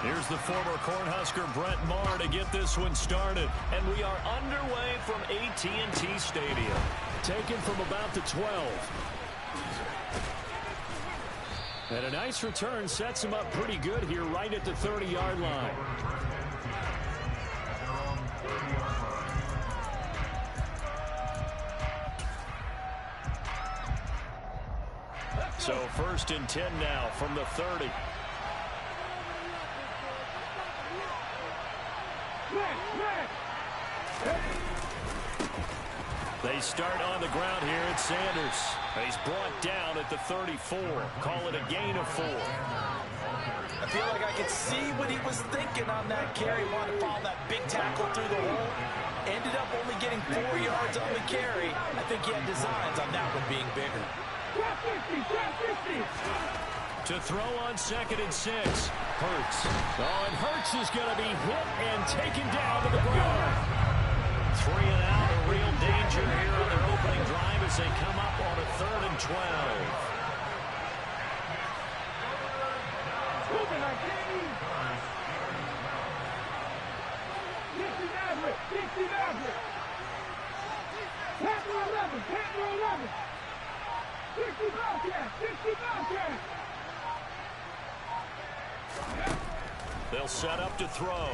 Here's the former Cornhusker Brent Maher to get this one started. And we are underway from AT&T Stadium.
Taken from about the 12. And a nice return sets him up pretty good here right at the 30-yard line.
So 1st and 10 now from the 30. They start on the ground here at Sanders. He's brought down at the 34. Call it a gain of 4.
I feel like I could see what he was thinking on that carry. Wanted to follow that big tackle through the hole. Ended up only getting 4 yards on the carry. I think he had designs on that one being bigger.
To throw on 2nd and 6. Hurts.
Oh, and Hurts is going to be hit and taken down to the ground.
3 and out, a real danger here on their opening drive as they come up on a 3rd and 12. They'll set up to throw.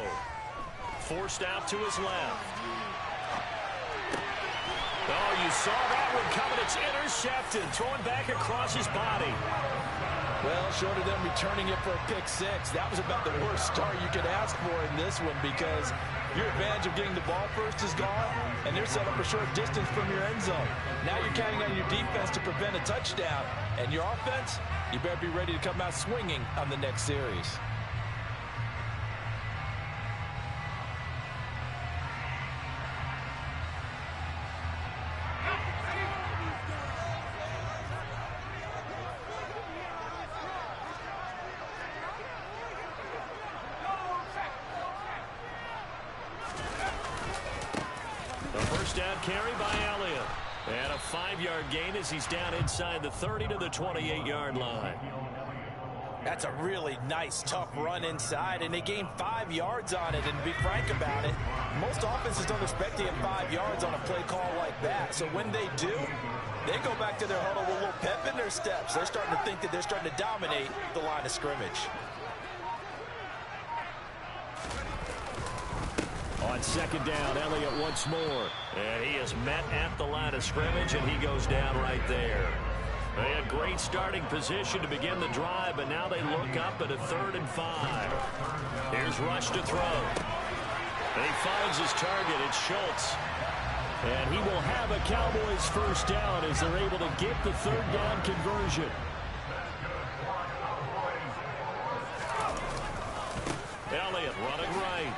Forced out to his left. Oh, you saw that one coming. It's intercepted. Throwing back across his body.
Well, short of them returning it for a pick 6, that was about the worst start you could ask for in this one because your advantage of getting the ball first is gone, and they're set up a short distance from your end zone. Now you're counting on your defense to prevent a touchdown, and your offense, you better be ready to come out swinging on the next series.
Down carry by Elliott. And a 5-yard gain as he's down inside the 30 to the 28-yard line.
That's a really nice, tough run inside, and they gained 5 yards on it. And to be frank about it, most offenses don't expect to get 5 yards on a play call like that. So when they do, they go back to their huddle with a little pep in their steps. They're starting to think that they're starting to dominate the line of scrimmage.
On 2nd down, Elliott once more. And he is met at the line of scrimmage, and he goes down right there. They had great starting position to begin the drive, but now they look up at a 3rd and 5. Here's Rush to throw. And he finds his target. It's Schultz.
And he will have a Cowboys first down as they're able to get the 3rd down conversion.
Elliott running right.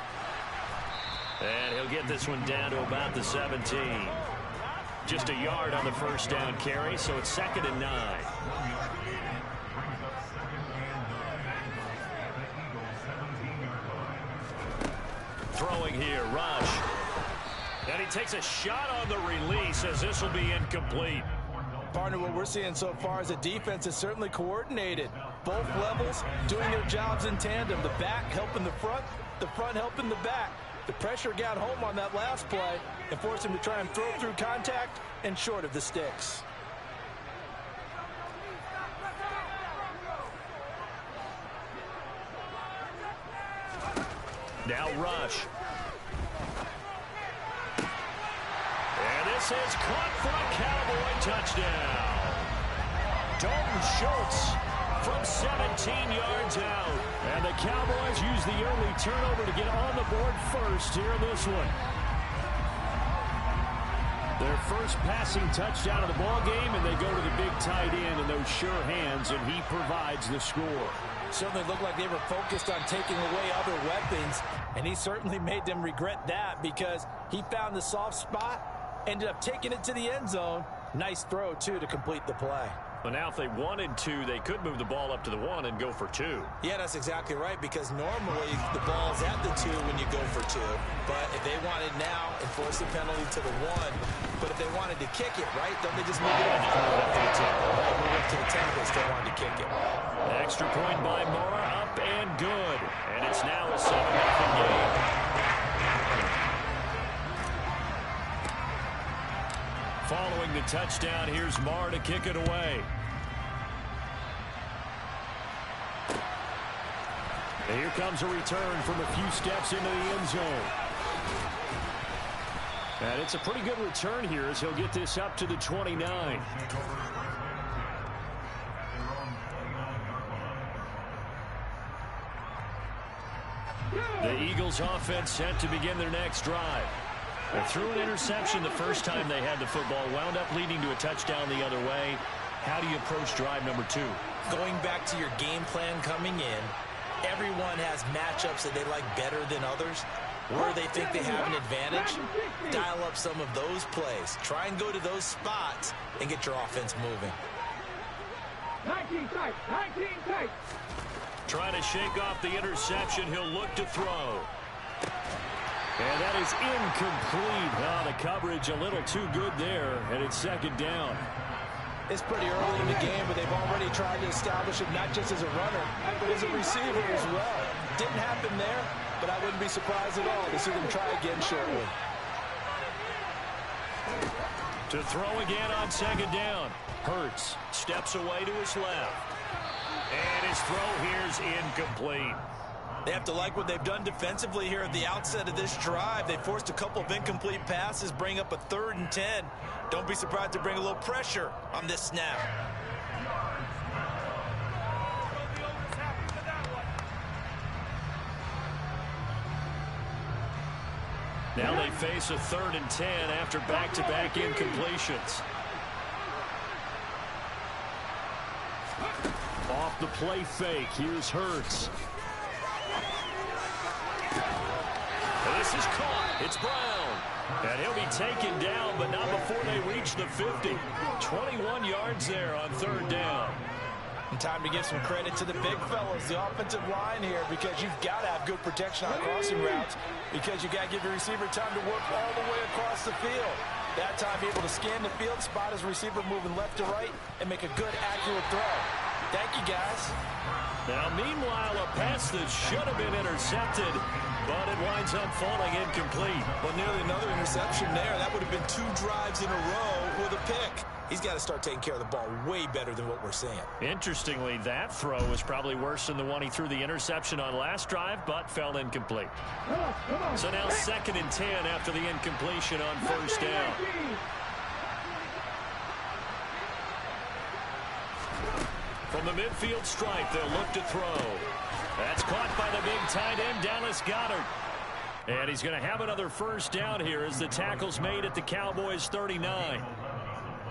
And he'll get this one down to about the 17. Just a yard on the first down carry, so it's 2nd and 9. Throwing here, Rush. And he takes a shot on the release as this will be incomplete.
Partner, what we're seeing so far is the defense is certainly coordinated. Both levels doing their jobs in tandem. The back helping the front helping the back. The pressure got home on that last play and forced him to try and throw through contact and short of the sticks.
Now Rush. And this is caught for a Cowboy touchdown. Dalton Schultz from 17 yards out. And the Cowboys use the early turnover to get on the board first here in this one.
Their first passing touchdown of the ball game, and they go to the big tight end in those sure hands, and he provides the score.
Certainly looked like they were focused on taking away other weapons, and he certainly made them regret that because he found the soft spot, ended up taking it to the end zone. Nice throw, too, to complete the play.
Well, now if they wanted to, they could move the ball up to the 1 and go for 2.
Yeah, that's exactly right, because normally the ball's at the 2 when you go for 2. But if they wanted now, enforce the penalty to the 1. But if they wanted to kick it, right, don't they just move it up to the 10? Right, move it up to the 10 if they still wanted to kick it.
Extra point by Mora, up and good. And it's now a 7-0 game. Following the touchdown, here's Marr to kick it away. And here comes a return from a few steps into the end zone. And it's a pretty good return here as he'll get this up to the 29. The Eagles offense set to begin their next drive. They threw an interception the first time they had the football, wound up leading to a touchdown the other way. How do you approach drive number 2?
Going back to your game plan coming in, everyone has matchups that they like better than others. Where they think they have an advantage, dial up some of those plays. Try and go to those spots and get your offense moving.
19 tight, 19 tight.
Trying to shake off the interception. He'll look to throw. And that is incomplete. Oh, the coverage a little too good there, and it's second down.
It's pretty early in the game, but they've already tried to establish it not just as a runner, but as a receiver as well. Didn't happen there, but I wouldn't be surprised at all to see them try again shortly.
To throw again on second down. Hurts steps away to his left. And his throw here is incomplete.
They have to like what they've done defensively here at the outset of this drive. They forced a couple of incomplete passes, bring up a 3rd and 10. Don't be surprised to bring a little pressure on this snap.
Now they face a 3rd and 10 after back-to-back incompletions.
Off the play fake, here's Hurts.
This is caught. It's Brown. And he'll be taken down, but not before they reach the 50. 21 yards there on 3rd down.
And time to give some credit to the big fellas, the offensive line here, because you've got to have good protection on crossing routes, because you got to give your receiver time to work all the way across the field. That time, be able to scan the field, spot his receiver moving left to right, and make a good, accurate throw. Thank you, guys.
Now, meanwhile, a pass that should have been intercepted, but it winds up falling incomplete.
Well, nearly another interception there. That would have been 2 drives in a row with a pick. He's got to start taking care of the ball way better than what we're seeing.
Interestingly, that throw was probably worse than the one he threw the interception on last drive, but fell incomplete. So now 2nd and 10 after the incompletion on 1st down. From the midfield stripe, they'll look to throw. That's caught by the big tight end, Dallas Goedert. And he's going to have another 1st down here as the tackle's made at the Cowboys' 39.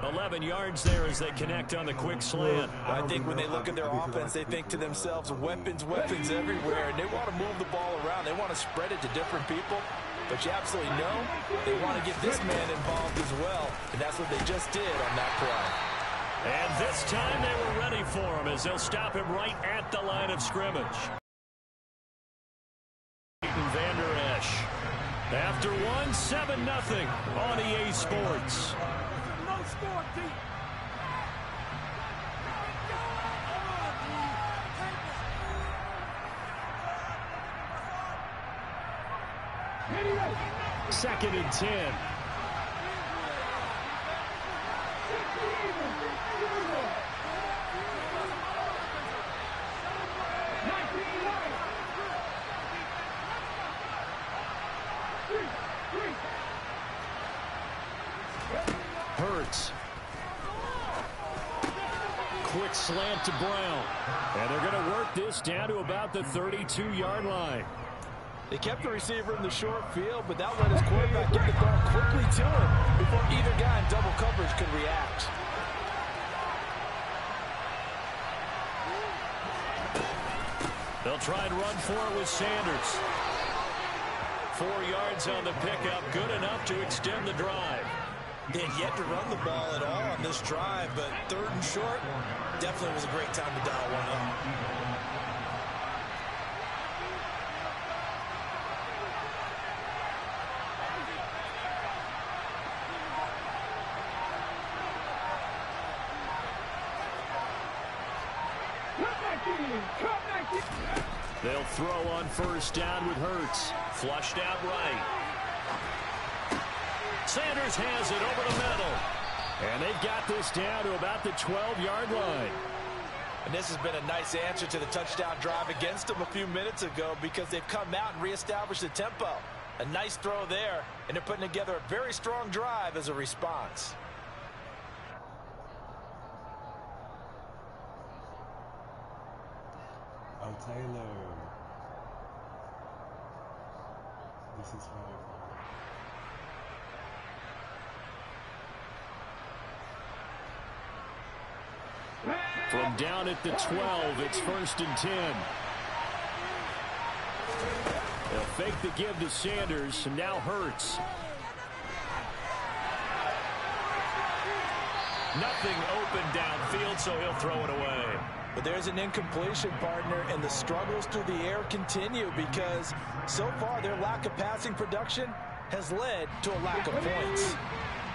11 yards there as they connect on the quick slant.
I think when they look at their offense, they think to themselves, weapons everywhere, and they want to move the ball around. They want to spread it to different people. But you absolutely know they want to get this man involved as well, and that's what they just did on that play.
And this time they were ready for him as they'll stop him right at the line of scrimmage. Van Der Esch. After 7-0 on EA Sports.
No score, D.
Second and 10. Hurts. Quick slant to Brown. And they're going to work this down to about the 32-yard line.
They kept the receiver in the short field, but that let his quarterback get the ball quickly to him before either guy in double coverage could react.
They'll try and run for it with Sanders. 4 yards on the pickup, good enough to extend the drive.
They had yet to run the ball at all on this drive, but 3rd and short definitely was a great time to dial one up.
They'll throw on 1st down with Hurts. Flushed out right. Sanders has it over the middle.
And they've got this down to about the 12-yard line.
And this has been a nice answer to the touchdown drive against them a few minutes ago because they've come out and reestablished the tempo. A nice throw there, and they're putting together a very strong drive as a response.
Oh, Taylor. This is fine.
From down at the 12, it's 1st and 10. They'll fake the give to Sanders, and now Hurts.
Nothing open downfield, so he'll throw it away.
But there's an incompletion, partner, and the struggles through the air continue because so far their lack of passing production has led to a lack of points.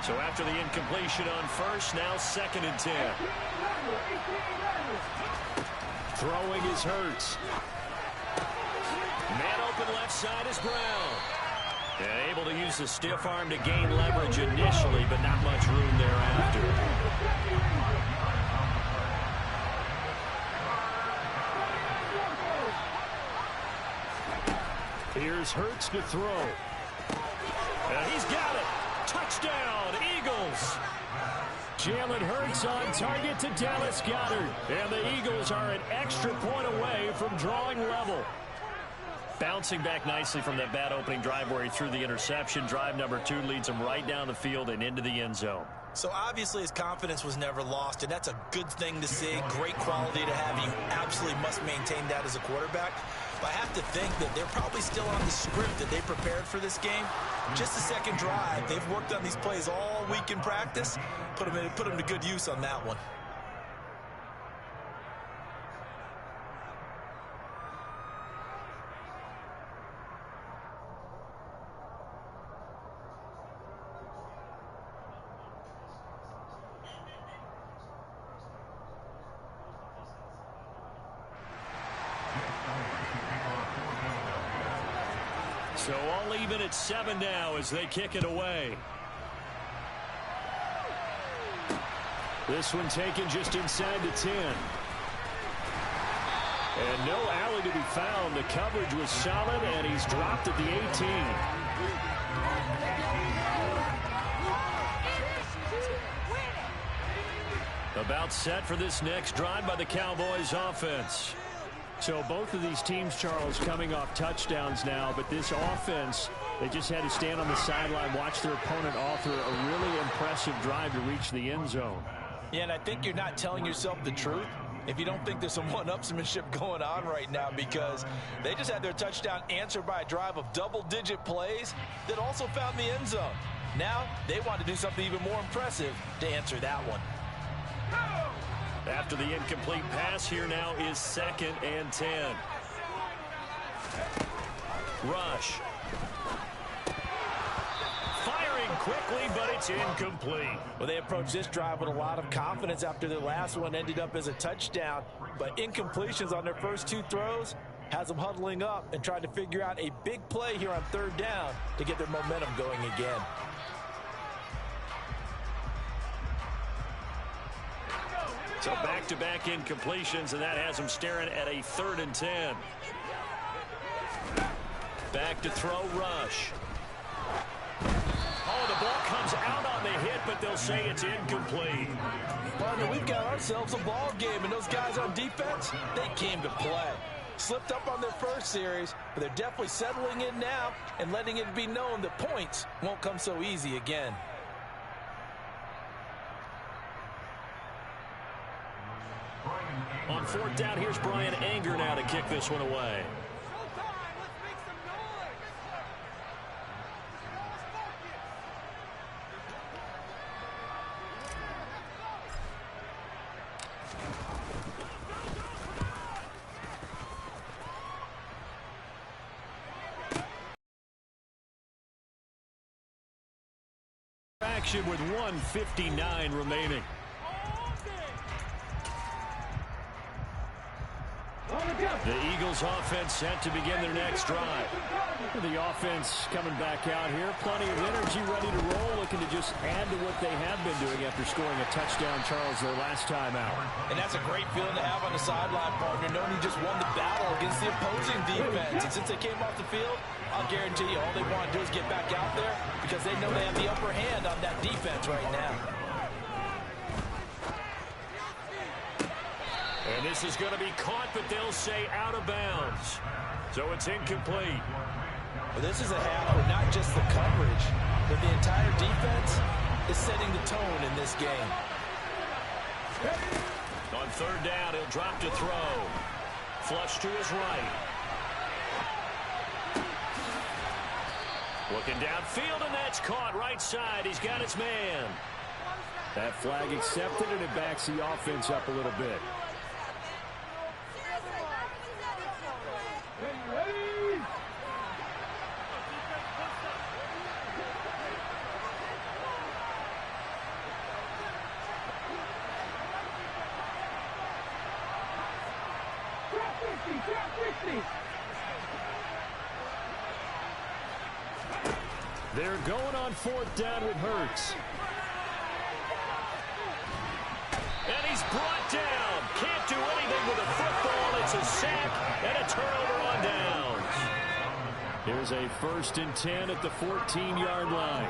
So after the incompletion on 1st, now 2nd and 10.
Throwing is Hurts.
Man open left side is Brown. And able to use the stiff arm to gain leverage initially, but not much room thereafter.
Here's Hurts to throw.
And he's got it. Touchdown, Eagles.
Jalen Hurts on target to Dallas Goedert. And the Eagles are an extra point away from drawing level.
Bouncing back nicely from that bad opening drive where he threw the interception. Drive number 2 leads him right down the field and into the end zone.
So obviously his confidence was never lost, and that's a good thing to see. Great quality to have. You absolutely must maintain that as a quarterback. But I have to think that they're probably still on the script that they prepared for this game. Just the second drive. They've worked on these plays all week in practice. Put them to good use on that one.
So all even at 7 now as they kick it away.
This one taken just inside the 10. And no alley to be found. The coverage was solid, and he's dropped at the 18.
About set for this next drive by the Cowboys offense.
So both of these teams, Charles, coming off touchdowns now, but this offense, they just had to stand on the sideline, watch their opponent author a really impressive drive to reach the end zone.
Yeah, and I think you're not telling yourself the truth if you don't think there's some one-upsmanship going on right now, because they just had their touchdown answered by a drive of double-digit plays that also found the end zone. Now they want to do something even more impressive to answer that one.
After the incomplete pass, here now is 2nd and 10. Rush. Firing quickly, but it's incomplete.
Well, they approached this drive with a lot of confidence after their last one ended up as a touchdown. But incompletions on their first 2 throws has them huddling up and trying to figure out a big play here on 3rd down to get their momentum going again.
So back-to-back incompletions, and that has them staring at a 3rd and 10. Back to throw, Rush. Oh, the ball comes out on the hit, but they'll say it's incomplete.
Partner, we've got ourselves a ball game, and those guys on defense, they came to play. slipped up on their first series, but they're definitely settling in now and letting it be known that points won't come so easy again.
On fourth down, here's Brian Anger now to kick this one away. Action with 1:59 remaining. The Eagles offense set to begin their next drive. The offense coming back out here. Plenty of energy, ready to roll, looking to just add to what they have been doing after scoring a touchdown, Charles, their last time out.
And that's a great feeling to have on the sideline, partner, knowing you just won the battle against the opposing defense. And since they came off the field, I'll guarantee you all they want to do is get back out there because they know they have the upper hand on that defense right now.
And this is going to be caught, but they'll say out of bounds. So it's incomplete.
Well, this is a half where not just the coverage, but the entire defense is setting the tone in this game.
On third down, he'll drop to throw. Flush to his right. Looking downfield, and that's caught right side. He's got his man.
That flag accepted, and it backs the offense up a little bit. They're going on fourth down with Hurts.
And he's brought down. Can't do anything with a football. It's a sack and a turnover on downs.
Here's a 1st and 10 at the 14-yard line.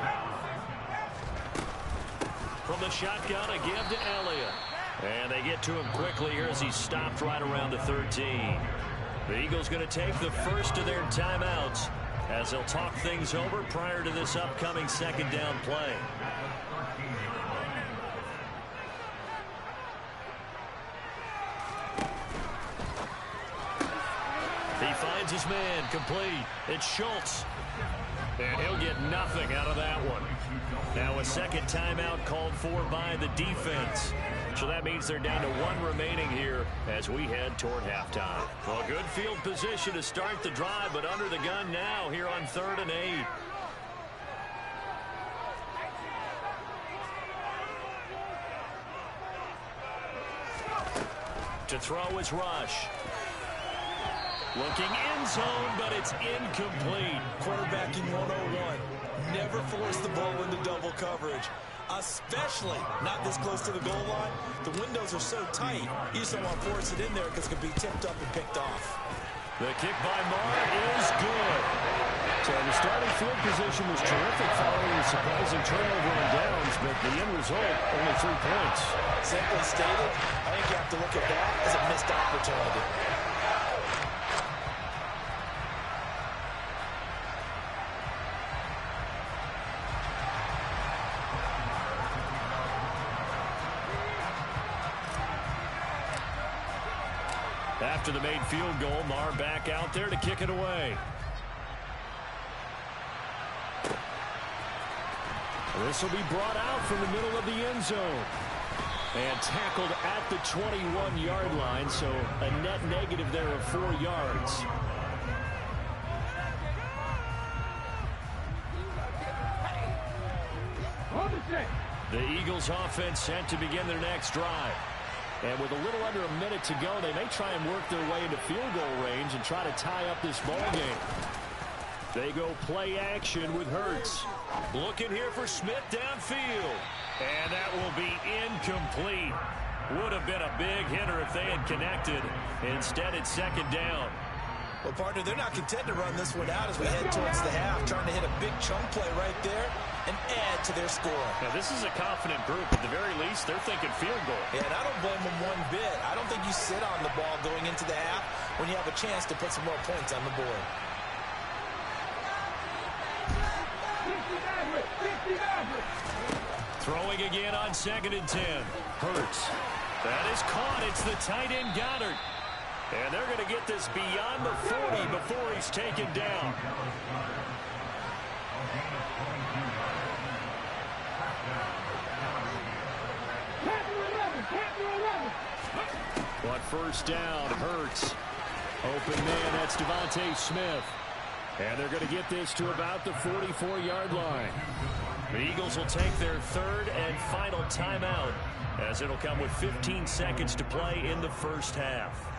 From the shotgun, a give to Elliott. And they get to him quickly here as he's stopped right around the 13. The Eagles going to take the first of their timeouts as they'll talk things over prior to this upcoming second down play. He finds his man complete. It's Schultz. And he'll get nothing out of that one. Now a second timeout called for by the defense. So that means they're down to 1 remaining here as we head toward halftime. Well, good field position to start the drive, but under the gun now here on 3rd and 8. To throw is Rush. Looking end zone, but it's incomplete.
Quarterbacking 101. Never force the ball into double coverage, especially not this close to the goal line. The windows are so tight, you just don't want to force it in there because it can be tipped up and picked off.
The kick by Marr is good.
So the starting field position was terrific following a surprising turnover on downs, but the end result, only 3 points.
Simply stated, I think you have to look at that as a missed opportunity.
After the made field goal, Marr back out there to kick it away.
This will be brought out from the middle of the end zone. And tackled at the 21-yard line, so a net negative there of 4 yards.
The Eagles offense set to begin their next drive.
And with a little under a minute to go, they may try and work their way into field goal range and try to tie up this ball game. They go play action with Hurts.
Looking here for Smith downfield. And that will be incomplete. Would have been a big hitter if they had connected. Instead, it's second down.
Well, partner, they're not content to run this one out as we head towards the half, trying to hit a big chunk play right there and add to their score.
Now, this is a confident group. At the very least, they're thinking field goal.
Yeah, and I don't blame them one bit. I don't think you sit on the ball going into the half when you have a chance to put some more points on the board.
Throwing again on 2nd and 10. Hurts. That is caught. It's the tight end Goddard. And they're going to get this beyond the 40 before he's taken down. But first down, Hurts. Open man, that's Devontae Smith. And they're going to get this to about the 44-yard line. The Eagles will take their third and final timeout, as it'll come with 15 seconds to play in the first half.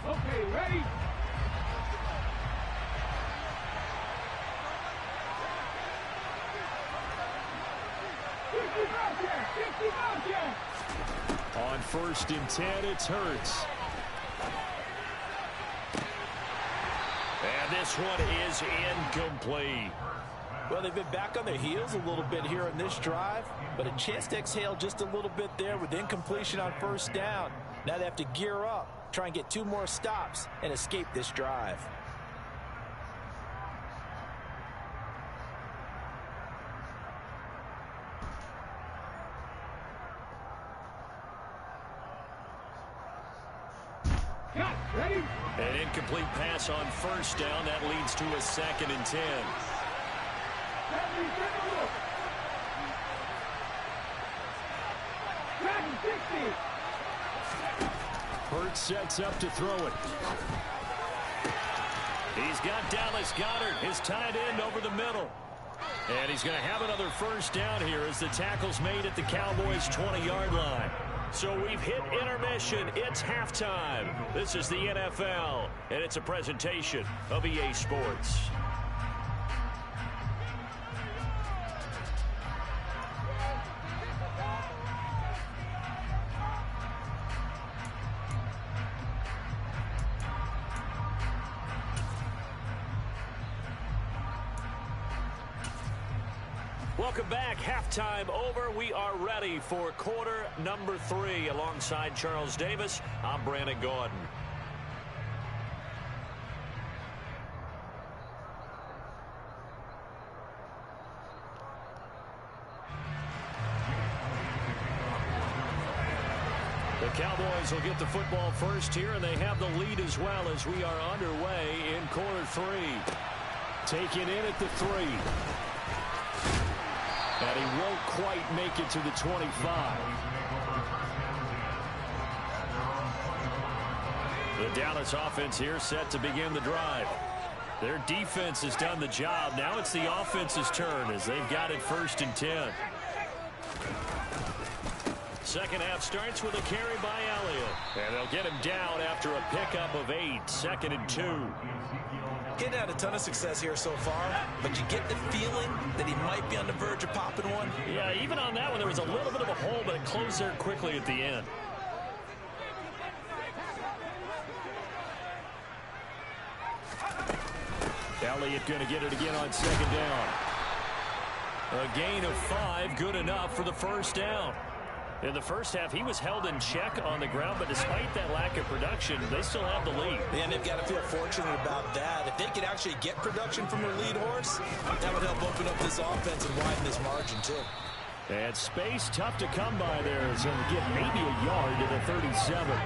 Okay, ready?
On 1st and 10, it's Hurts. And this one is incomplete.
Well, they've been back on their heels a little bit here on this drive, but a chance to exhale just a little bit there with incompletion on first down. Now they have to gear up, try and get 2 more stops, and escape this drive.
An incomplete pass on first down. That leads to a 2nd and 10. Hurts sets up to throw it. He's got Dallas Goedert, his tight end, over the middle. And he's going to have another first down here as the tackle's made at the Cowboys' 20-yard line. So we've hit intermission. It's halftime. This is the NFL, and it's a presentation of EA Sports. Welcome back. Halftime over. We are ready for quarter number 3. Alongside Charles Davis, I'm Brandon Gordon. The Cowboys will get the football first here, and they have the lead as well as we are underway in quarter 3. Taken in at the 3. And he won't quite make it to the 25. The Dallas offense here set to begin the drive. Their defense has done the job. Now it's the offense's turn as they've got it 1st and 10. Second half starts with a carry by Elliott. And they'll get him down after a pickup of 8. 2nd and 2.
Getting had a ton of success here so far, but you get the feeling that he might be on the verge of popping one.
Yeah, even on that one, there was a little bit of a hole, but it closed there quickly at the end. Elliott going to get it again on 2nd down. A gain of 5, good enough for the first down. In the first half, he was held in check on the ground, but despite that lack of production, they still have the lead.
And they've got to feel fortunate about that. If they could actually get production from their lead horse, that would help open up this offense and widen this margin, too.
And space tough to come by there as he'll get maybe a yard to the 37.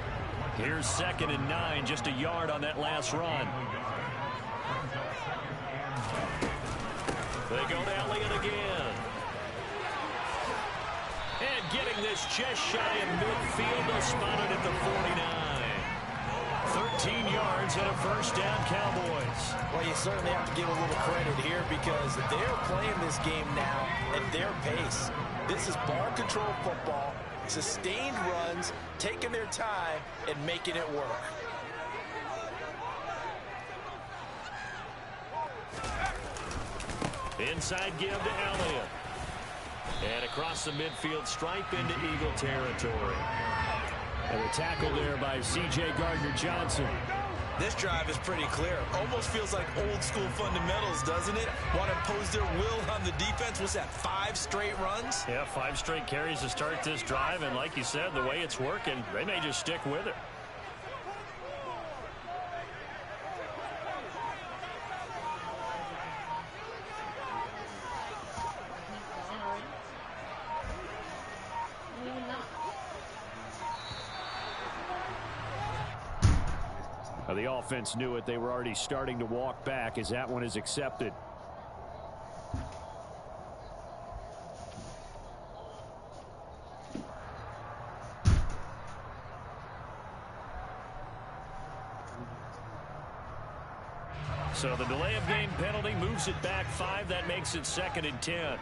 Here's 2nd and 9, just a yard on that last run. They go to Elliott again. And getting this just shy of midfield, they'll spot it at the 49. 13 yards and a first down, Cowboys.
Well, you certainly have to give a little credit here because they're playing this game now at their pace. This is ball control football, sustained runs, taking their time and making it work.
Inside give to Elliott. And across the midfield stripe into Eagle territory. And a tackle there by C.J. Gardner-Johnson.
This drive is pretty clear. Almost feels like old school fundamentals, doesn't it? Want to impose their will on the defense. What's that, 5 straight runs?
Yeah, 5 straight carries to start this drive, and like you said, the way it's working, they may just stick with it. The offense knew it. They were already starting to walk back as that one is accepted. So the delay of game penalty moves it back 5. That makes it 2nd and 10.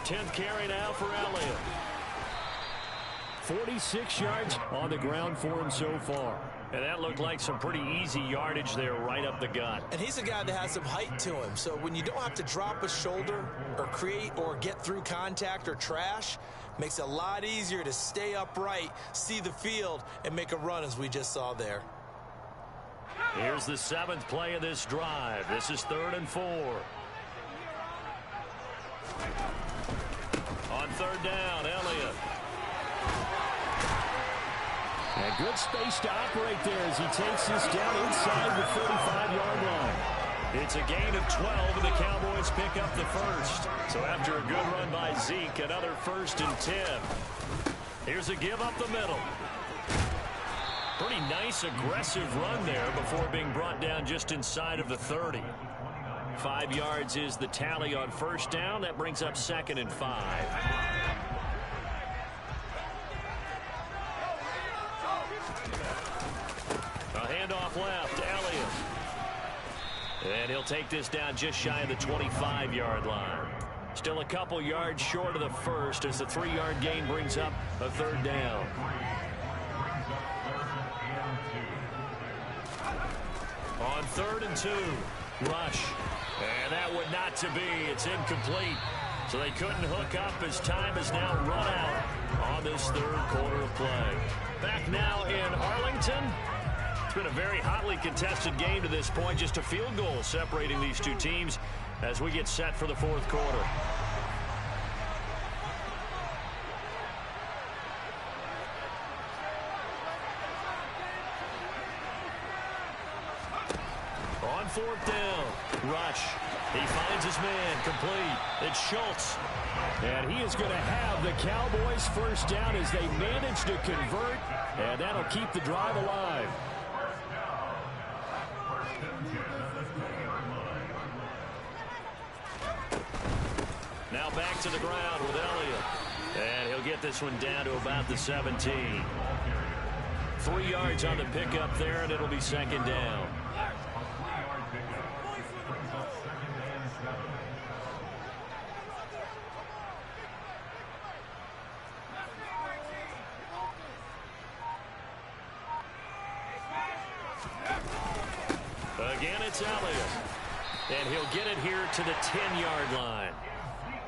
Tenth carry now for Elliott. 46 yards on the ground for him so far. And that looked like some pretty easy yardage there right up the gut.
And he's a guy that has some height to him. So when you don't have to drop a shoulder or create or get through contact or trash, makes it a lot easier to stay upright, see the field, and make a run as we just saw there.
Here's the 7th play of this drive. This is 3rd and 4. On 3rd down, Elliott. And good space to operate there as he takes this down inside the 35-yard line. It's a gain of 12, and the Cowboys pick up the first. So after a good run by Zeke, another 1st and 10. Here's a give up the middle. Pretty nice, aggressive run there before being brought down just inside of the 30. 5 yards is the tally on 1st down. That brings up 2nd and 5. A handoff left, Elliott. And he'll take this down just shy of the 25-yard line. Still a couple yards short of the first as the 3-yard gain brings up a 3rd down. On 3rd and 2, rush. And that would not to be. It's incomplete. So they couldn't hook up as time has now run out on this 3rd quarter of play. Back now in Arlington. It's been a very hotly contested game to this point. Just a field goal separating these two teams as we get set for the 4th quarter. On 4th down, rush. He finds his man, complete. It's Schultz. And he is going to have the Cowboys 1st down as they manage to convert, and that'll keep the drive alive. Now back to the ground with Elliott. And he'll get this one down to about the 17. 3 yards on the pickup there, and it'll be 2nd down. Again, it's Elliott. And he'll get it here to the 10-yard line.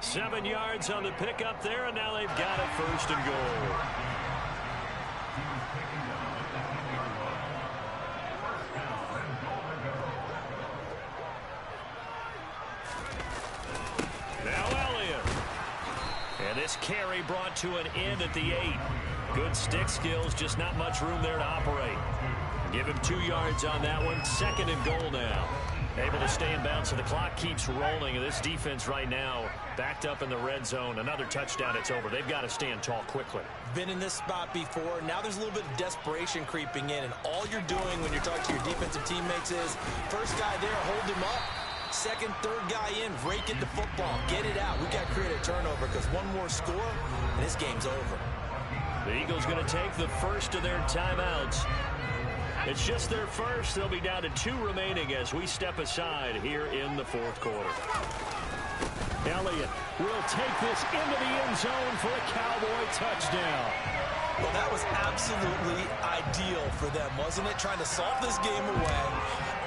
7 yards on the pickup there, and now they've got it 1st and goal. Now Elliott. And this carry brought to an end at the 8. Good stick skills, just not much room there to operate. Give him 2 yards on that one. 2nd and goal now. Able to stay in bounds, so the clock keeps rolling. And this defense right now backed up in the red zone. Another touchdown, it's over. They've got to stand tall quickly.
Been in this spot before. Now there's a little bit of desperation creeping in. And all you're doing when you're talking to your defensive teammates is, first guy there, hold him up. 2nd, 3rd guy in, rake at the football. Get it out. We've got to create a turnover because one more score, and this game's over.
The Eagles going to take the first of their timeouts. It's just their first. They'll be down to 2 remaining as we step aside here in the 4th quarter.
Elliott will take this into the end zone for a Cowboy touchdown.
Well, that was absolutely ideal for them, wasn't it? Trying to solve this game away.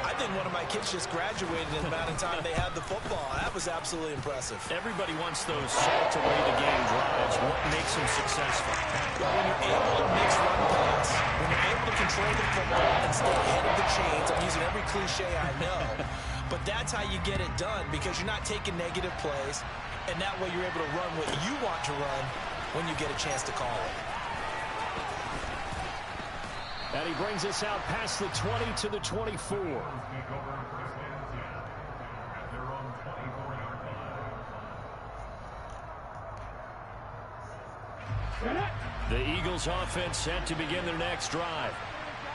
I think one of my kids just graduated in the amount of time they had the football. That was absolutely impressive.
Everybody wants those salt-away-the-game drives. What makes them successful?
Well, when you're able to mix run pass, when you're able to control the football and stay ahead of the chains, I'm using every cliche I know, but that's how you get it done because you're not taking negative plays, and that way you're able to run what you want to run when you get a chance to call it.
And he brings us out past the 20 to the 24.
The Eagles offense set to begin their next drive.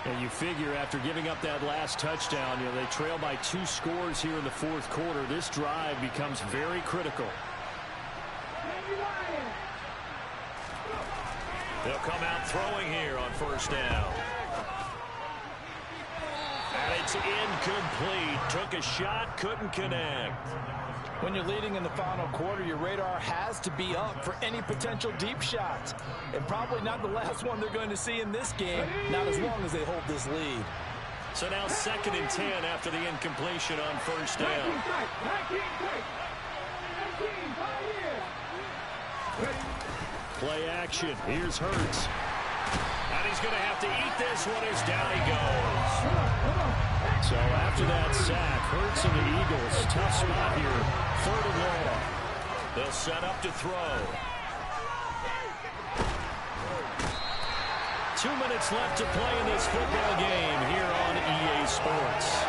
And you figure after giving up that last touchdown, they trail by 2 scores here in the fourth quarter. This drive becomes very critical.
They'll come out throwing here on first down. And it's incomplete. Took a shot, couldn't connect.
When you're leading in the final quarter, your radar has to be up for any potential deep shots. And probably not the last one they're going to see in this game, not as long as they hold this lead.
So now 2nd and 10 after the incompletion on first down.
Play action. Here's Hurts.
And he's going to have to eat this one as down he goes.
So after that sack, Hurts and the Eagles, tough spot here. 3rd and long.
They'll set up to throw. 2 minutes left to play in this football game here on EA Sports.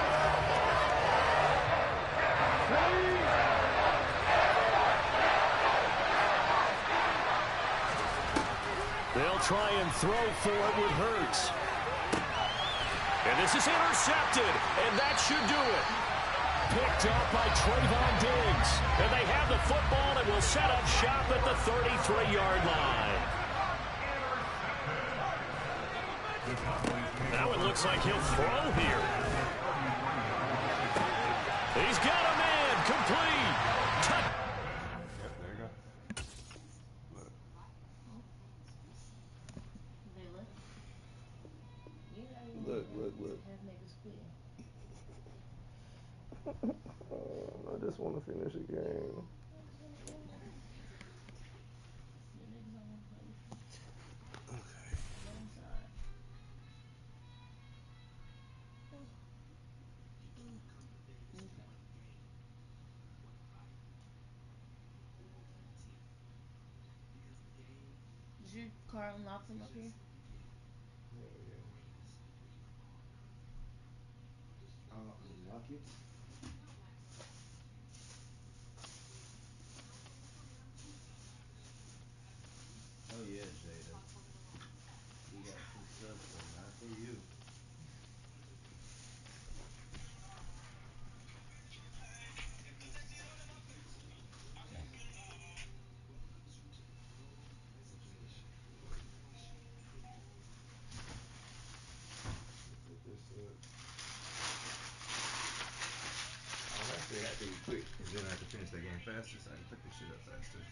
They'll try and throw for it with Hurts.
And this is intercepted, and that should do it.
Picked up by Trayvon Diggs.
And they have the football and will set up shop at the 33-yard line. Now it looks like he'll throw here. He's got a man, complete.
Yep, there you go. Look. Look. I just want to finish the game.
Did your car unlock from up here?
Unlock it. Oh yeah, Jada. You got some stuff, but not for you. I'm actually happy you quick, because then I have to finish that game faster, so I can pick this shit up faster.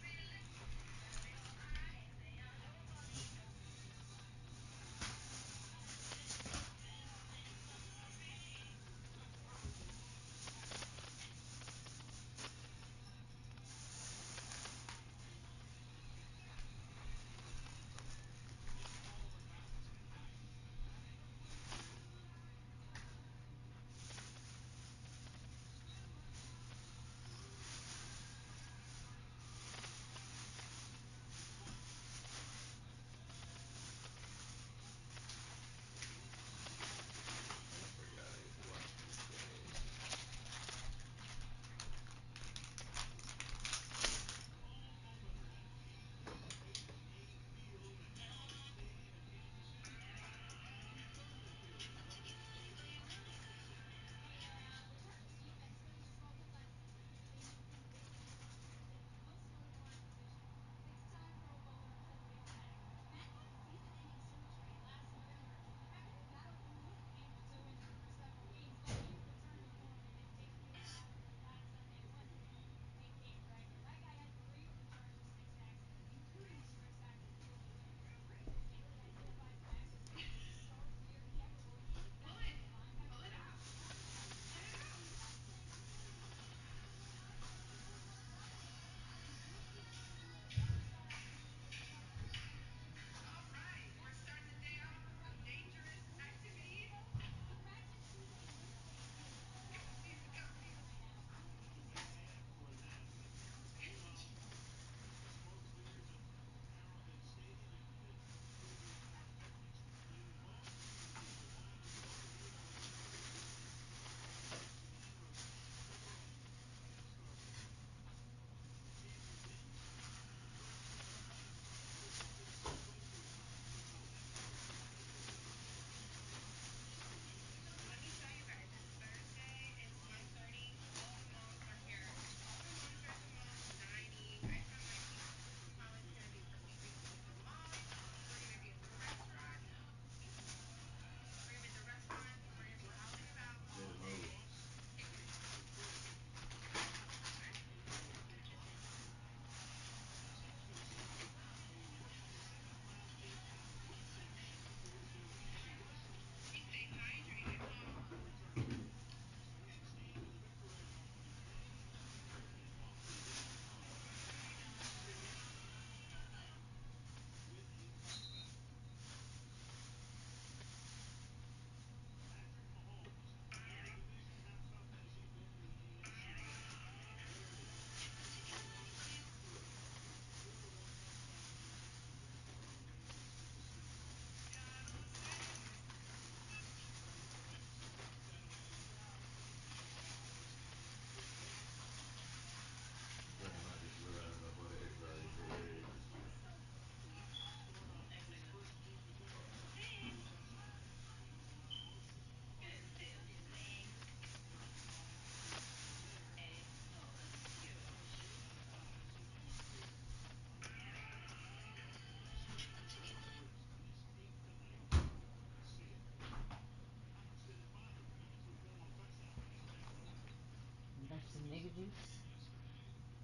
Dukes.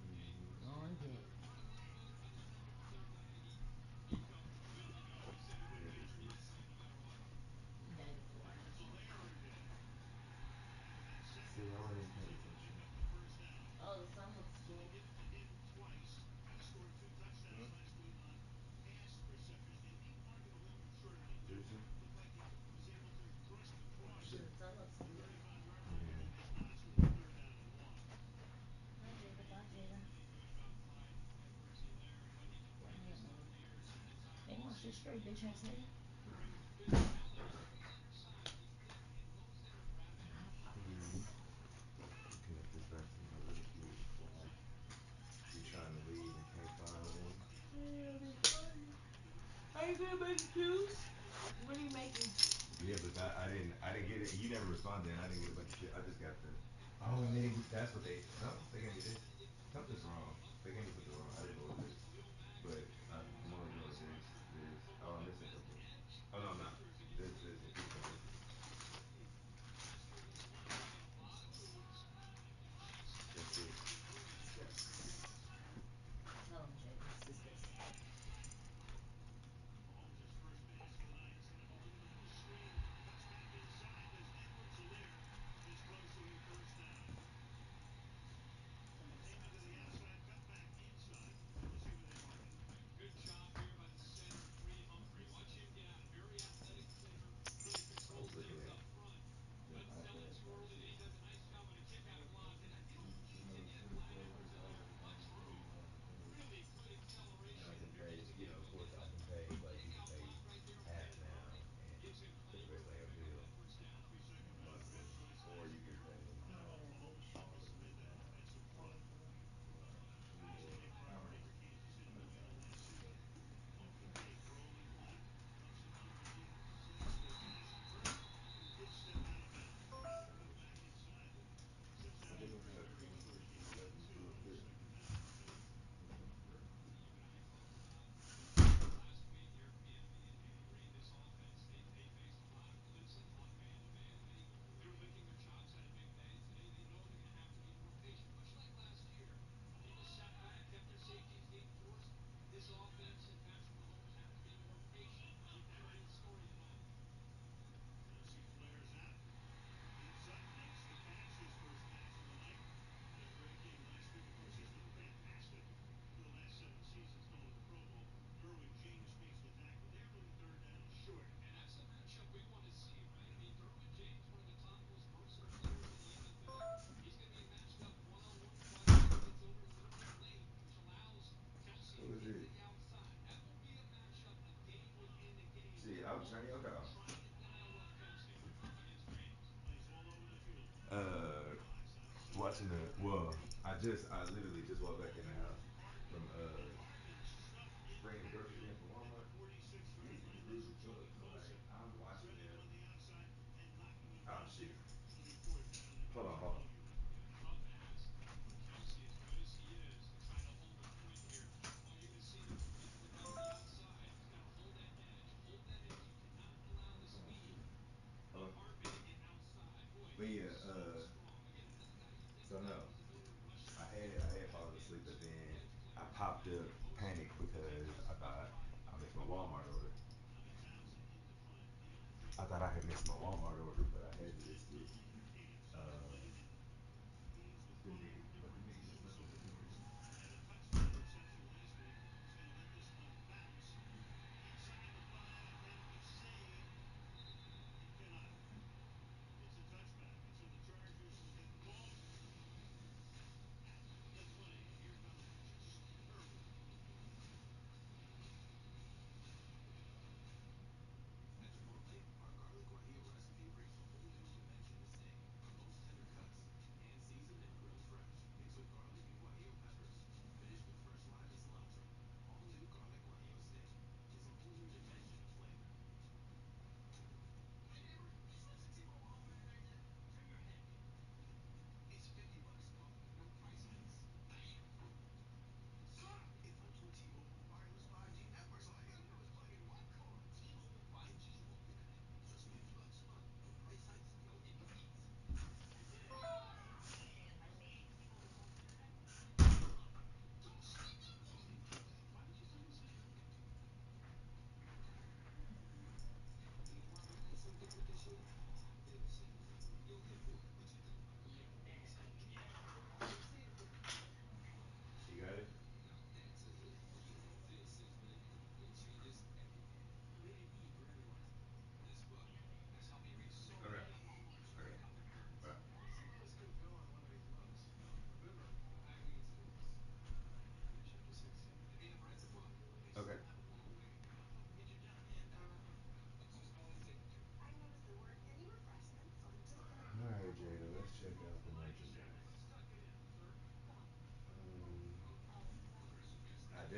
Mm-hmm.
On deck.
Where is this?
94.
See, I wasn't even paying attention.
Oh, the sun looks good.
Hmm? Did you?
I said the sun looks good.
Yeah.
Hi, Jada. Bye, Jada. Wait a minute, Mother. Ain't my shit straight, bitch ass nigga.
Mm-hmm. Connect this back to my little kid phone. Be trying to leave and can't find one.
Yeah, be funny. Are you gonna make juice? What are you making?
Yeah, but I didn't get it. You never responded, and I didn't get a bunch of shit. I just got the. Oh, and then that's what they. No, they gave me this. Something's wrong. They gave me something wrong. I didn't order this, but I'm only doing this. This. Oh, I'm missing a couple. Oh no, I'm not. This, and keep going. That's it.
Tell him, Jada. This is this. Somebody stop somebody.
I was looking at them iPad prices.
You know, $24 overtime is $81.
And I can pay, of course, I can pay, like, you can pay half now and put the rest on your bill monthly, or you can pay
Oh, that bitch.
all of it now,
Overtime.
right?
So you,
Or
how much hours did you work?
Okay.
I think I got 11, 12:50.
who is it? Shit, I was turning your call. Watching I literally just walked back in the house from bringing the groceries in from Walmart.
These niggas really suck. Like, I'm watching them.
Oh shit. Hold on.
Oh, shit.
Hello. But yeah, so no, I had fallen asleep, but then I popped up, panicked because I thought I missed my Walmart order. I thought I had missed my Walmart order, but I had missed it. Um,
But the nigga just left us a ticket.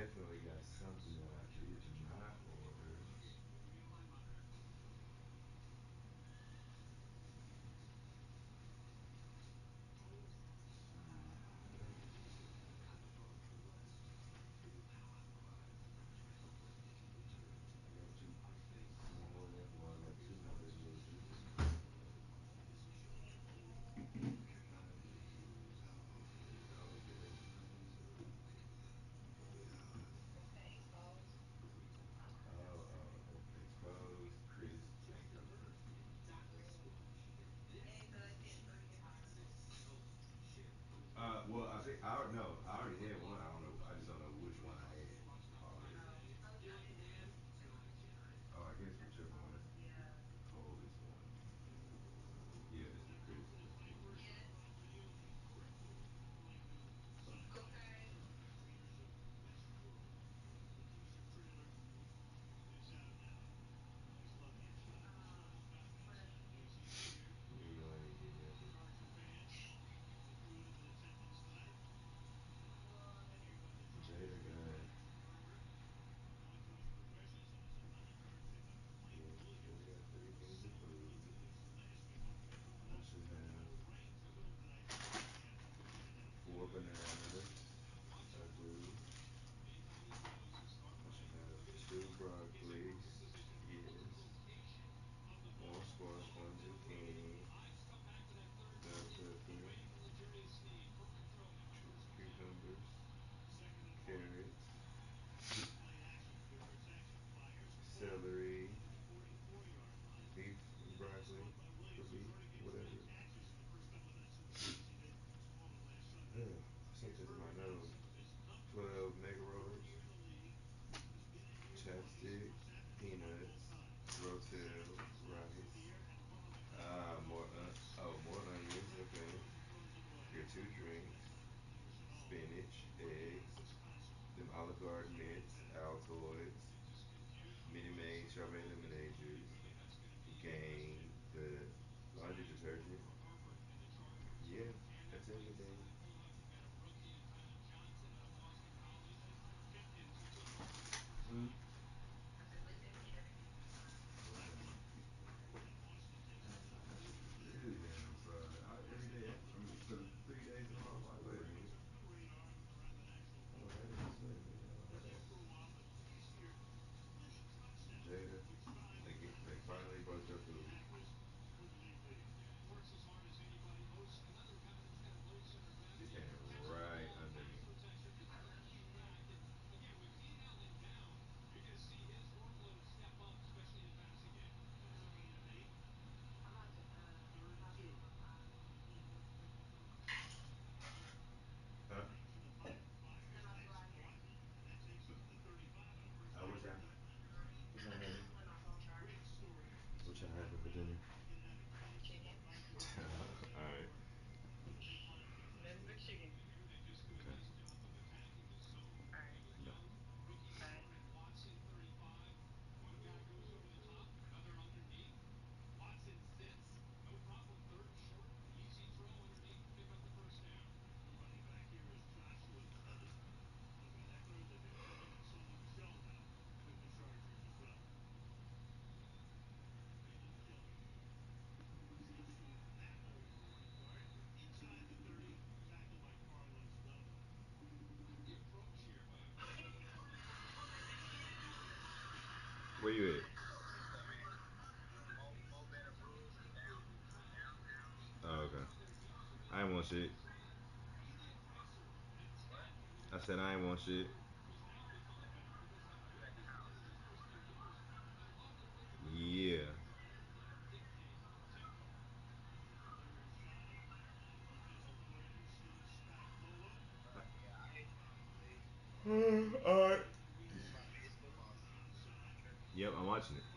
definitely got something that I did not order. I got two small left. Well, I got two more big little juices. Okay. Exposed, crisp, and comfort. Well, I think I no, I already had one. I don't know. I just don't know which one I had already. Oh, I guess whichever one is the coldest one. Yeah, this the crisp. This the crisp. Yeah, you ain't even get nothing. Jada got yeah, Jada got three things of food. I should have four bananas. I do. I should have two broccolis. Yes. One squash, one zucchini, bell pepper, two cucumbers, carrots, celery, beef and broccoli, or beef, whatever. Ugh, something's in my nose. 12 mega rolls, chapstick, peanuts, rotel, rice. More onions. Okay. Your two drinks, spinach, eggs, them Olive Garden mints, Altoids, Minute Maid strawberry lemonade juice, Gain, the laundry detergent. Yeah, that's everything. Hmm. Right. That shit is really damn fried. Every day, I mean, for the 3 days in a row, I'm like, wait a minute. Oh, that is, wait a minute, I don't have that. Jada, they finally brought your food. She standing right under me. Huh? What y'all? What y'all having? What y'all having for dinner? Alright. Okay. No. Where you at? Oh, okay. I ain't want shit. I said I ain't want shit. Yeah. Alright. Yep, I'm watching it.